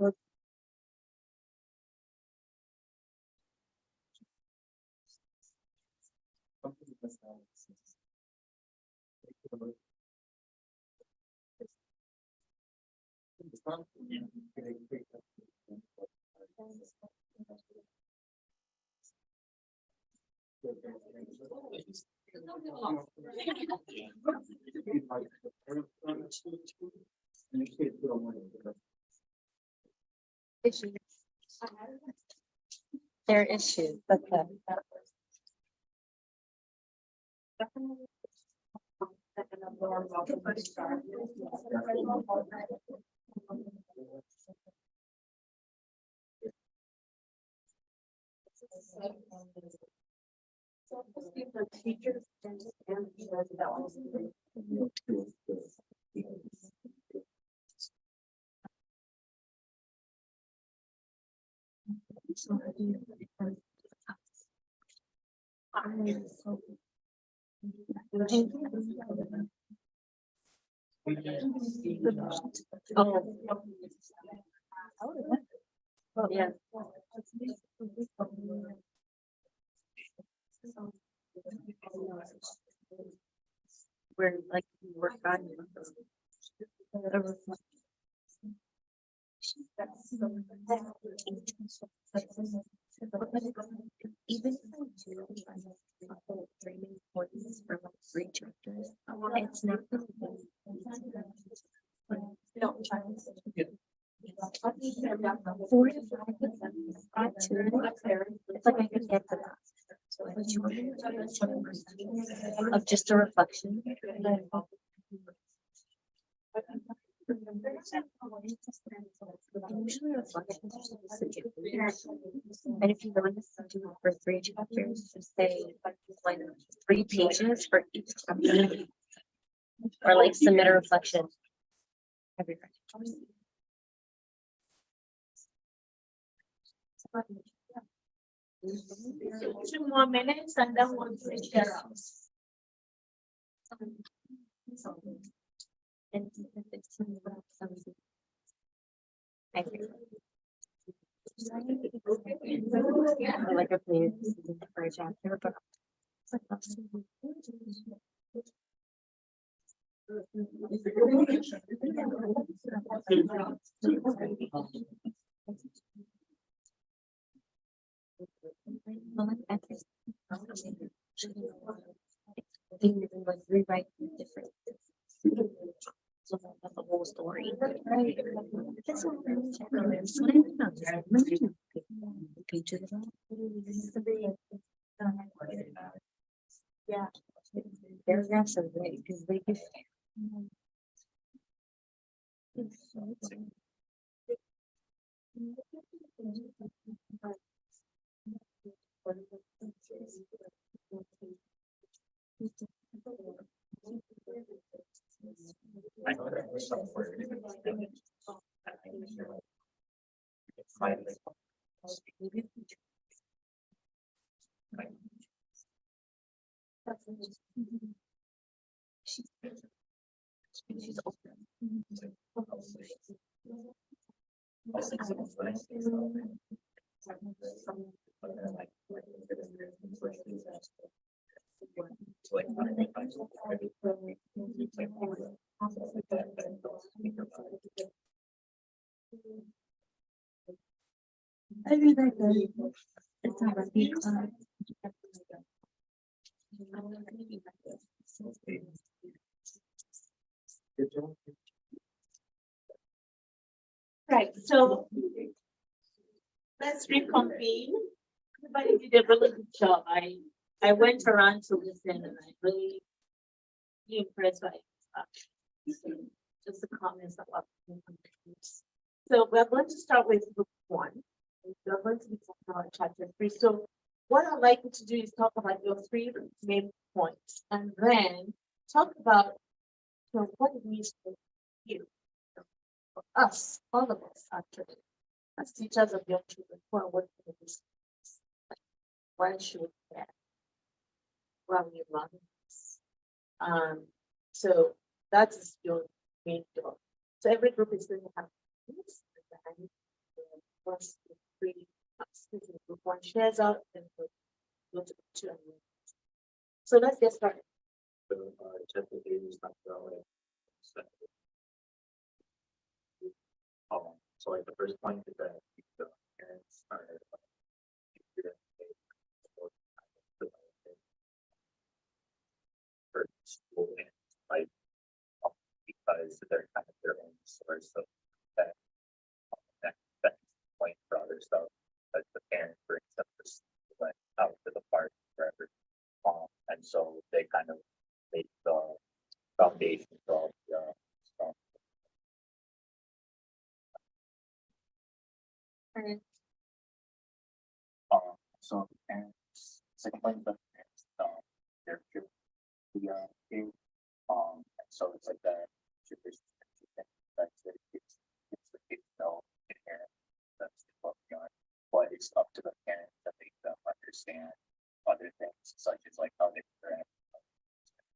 Their issues, but Teachers and oh, yeah. We're like work on even if I do training courses for like 3 chapters, it's not really no, 4 to 5 it's like I could get to that. So like 200 of just a reflection. Usually reflections are supposed to get weird. And if you want to do it for 3 chapters, just say like 3 pages for each chapter. Or like submit a reflection every Friday. 2 more minutes and then we'll do it there. And it's I agree. I like a play for a chapter, but like rewrite different so that's the whole story. Yeah, paragraphs are great because they give. She's open. I really like that. It's not a big Right, so let's reconvene. Everybody did a really good job. I went around to listen and I really impressed by just the comments that were. So we're going to start with group 1. We're going to be talking about chapter 3. So what I'd like you to do is talk about your 3 main points and then talk about what it means for you, for us, all of us actually, as teachers of young children who are working with this. Why should we care? Why we run this? So that is your main job. So every group is going to have this, and then once the 3, group 1 shares out, then we'll go to the 2 and 1. So let's get started. So, chapter 3 is not relevant. So like the first point is that the parents are they're kind of their own source of that, that point for other stuff. But the parent brings them just like out to the park wherever. And so they kind of make the foundation for all the stuff. So the parents, second point, the parents, they're the and so it's like that. That's it. It's the kids know the parent. That's what we are. But it's up to the parent to make them understand other things such as like how they interact,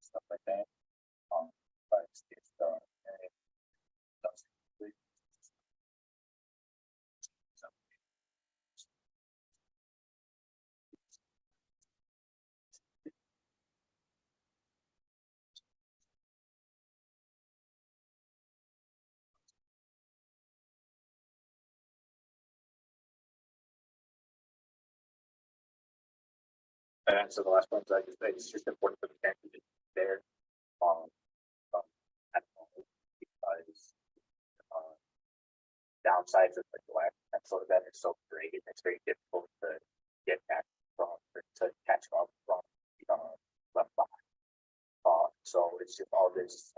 stuff like that. But it's the parent doesn't really. And so the last one is I just think it's just important for the parent to be there. Um, I don't know, because downsides of like the last episode of that is so great, and it's very difficult to get back from or to catch up from left behind. So it's just all this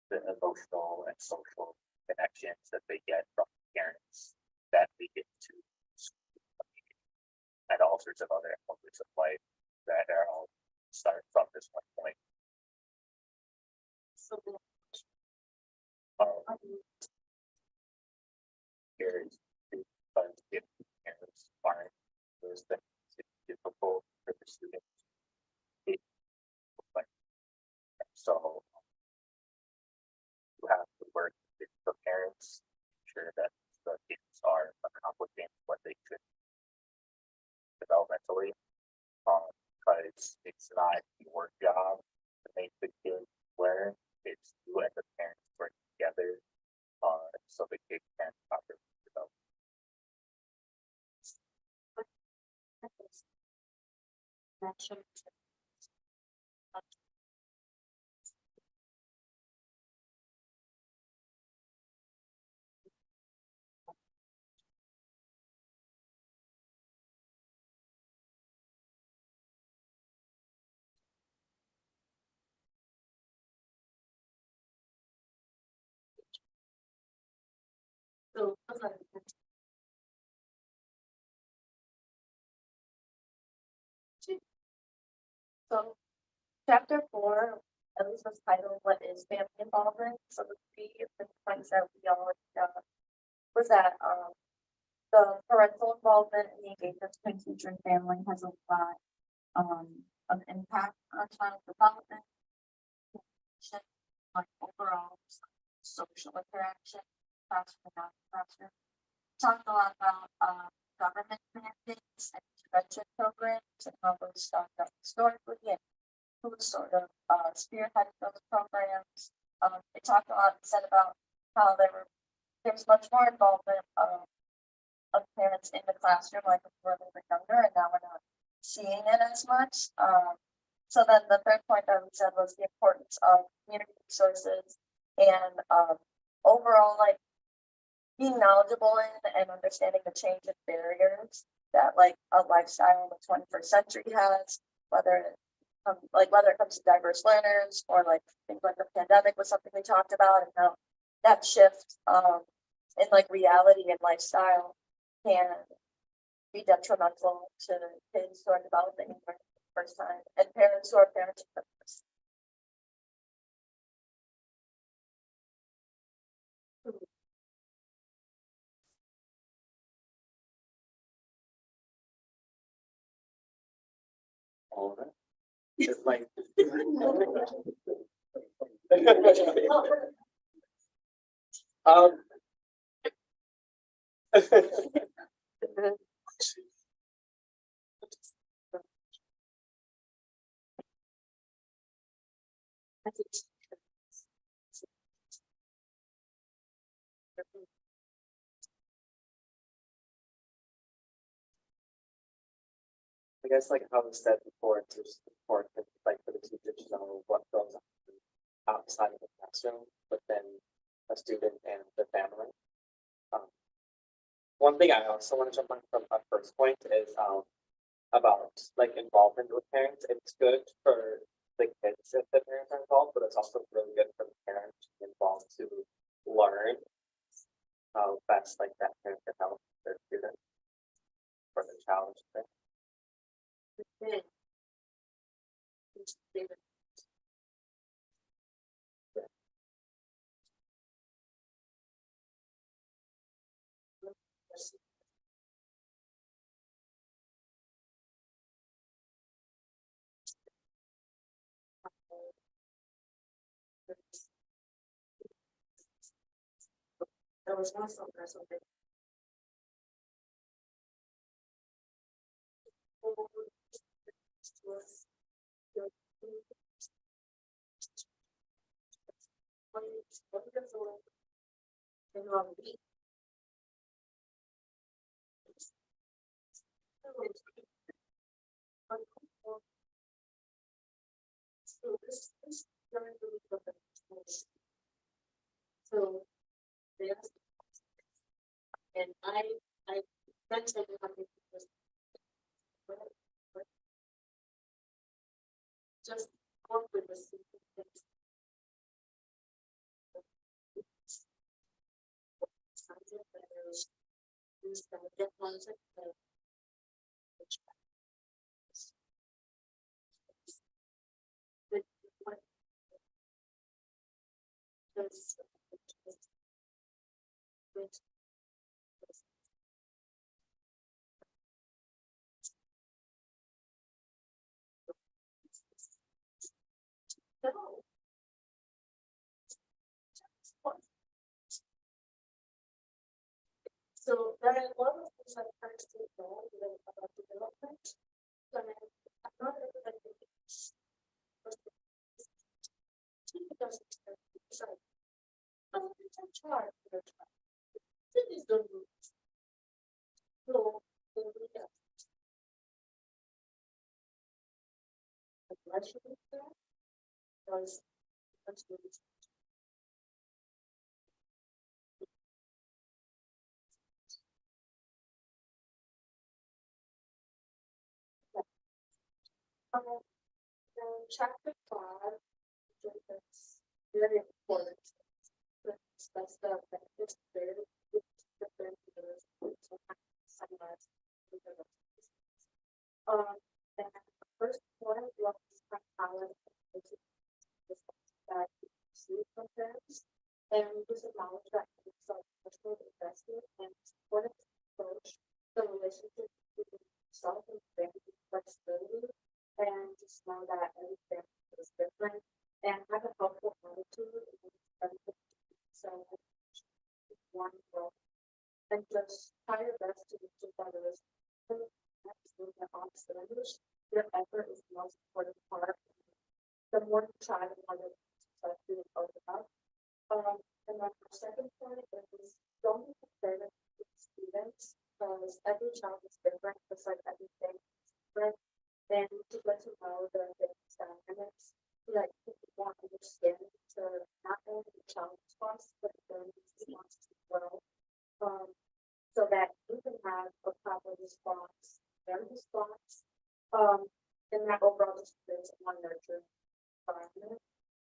the emotional and social connections that they get from parents that they get to school and all sorts of other elements of life that are all start from this one point. So, Um, Here's because if parents aren't those things, it's difficult for the students. It, like, so you have to work with the parents, ensure that the kids are accomplishing what they should developmentally. Because it's not your job to make the kids learn, it's you and the parents work together, so the kids can properly develop. that should. So, so chapter 4, at least was titled "What is Family Involvement?" So the three points that we all was that the parental involvement and the engagement between teacher and family has a lot of impact on child development, like overall social interaction, classroom and non-classroom. Talked a lot about government mandates and intervention programs and how those started up historically and who was sort of spearheading those programs. They talked a lot and said about how there's much more involvement of parents in the classroom, like when we were a little bit younger, and now we're not seeing it as much. So then the third point that we said was the importance of community resources and overall, like being knowledgeable in and understanding the change and barriers that like a lifestyle in the 21st century has, whether it comes to diverse learners or like things like the pandemic was something we talked about, and how that shift in like reality and lifestyle can be detrimental to kids who are developing for the first time and parents who are parenting for the first All of it. Just like. I guess like how we said before, it's just important like for the teachers to know what goes on outside of the classroom, but then thing I also want to jump on from my first point is about like involvement with parents. It's good for the kids if the parents are involved, but it's also really good for the parents to be involved to learn how best like that parent can help their student or the challenge. Then, it's bigger. There was one something or something. So this very really good. So yes, and I mentioned having this just work with the simple things. Something that is used to get concept of which with what this which no. So there are a lot of things that I still know about development. So I'm not everybody sorry. But it's a chart for the chart. This is the root. So the root of the question is there was that's the root. Chapter 5, that's very important. That's the benefits there. The benefits so summarize. And the first one was how that see from parents and just acknowledge that it's a personal investment and important approach the relationship between self and family flexibility and just know that every family is different and have a helpful attitude and so one role and just try your best to reach that relationship and honest your effort is the most important part. The more you try, the more you start to open up. And then the second point is don't be compared to students because every child is different, just like everything is different. And to let you know the dynamics, like people want to understand to not only the child's response, but the response as well. So that you can have a proper response, their response, and that overall just creates a more nurturing environment.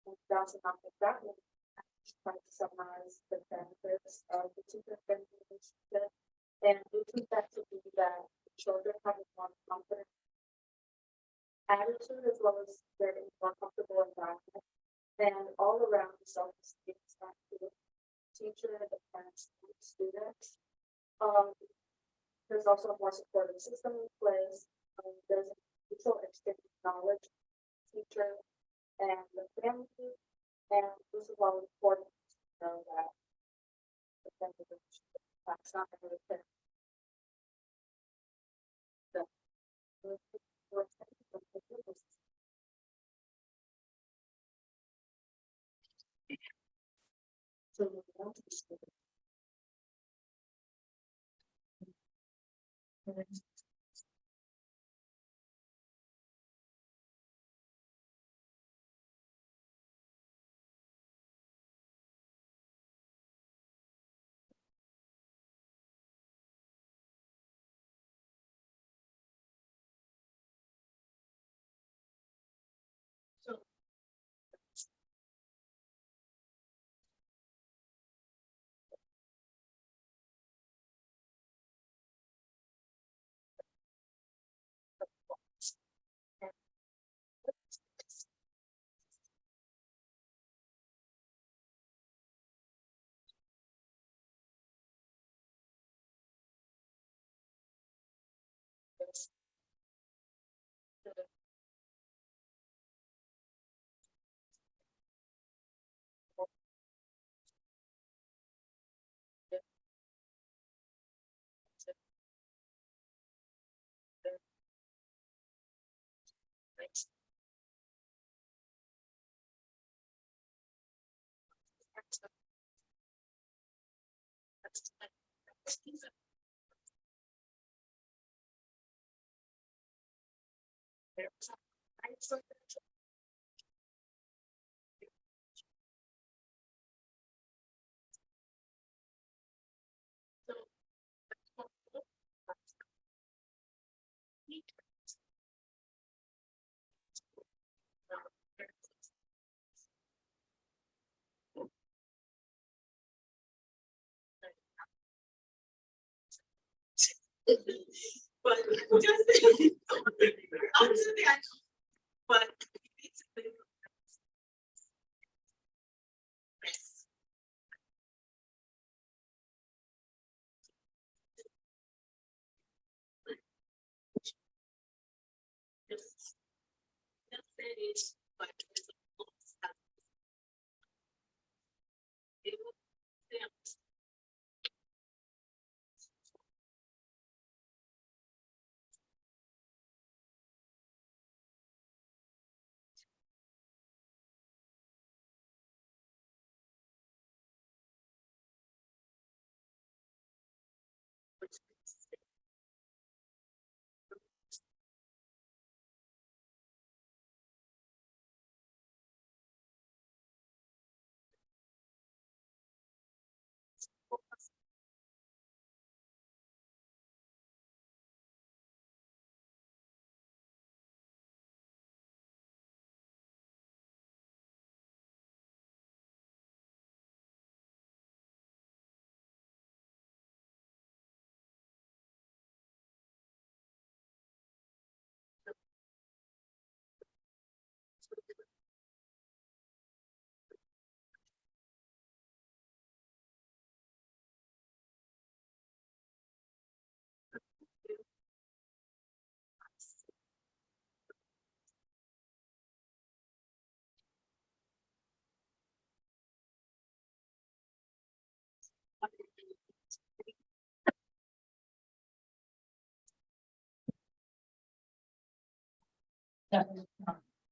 And bouncing off of that one, I just try to summarize the benefits of the teacher-friendly relationship. And we think that to be that children have a more confident attitude as well as they're in a more comfortable environment. And all around the self-esteem is not the teacher, the parents, and the students. There's also a more supportive system in place. There's a mutual exchange of knowledge, teacher, and the family, and this is all important to know that the family that's not going to fit. So we want to But just, honestly, I, but.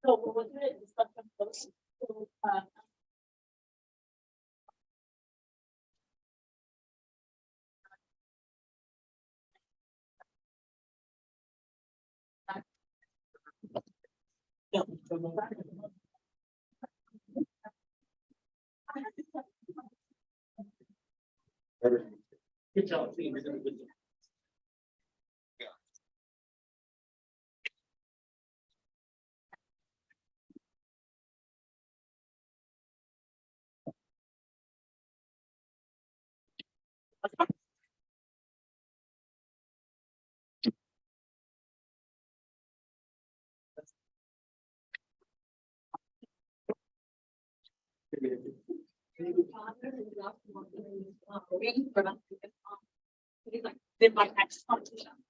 So we're doing it, stuff like those, so, Good job, team. You're doing a good job. Then my next competition.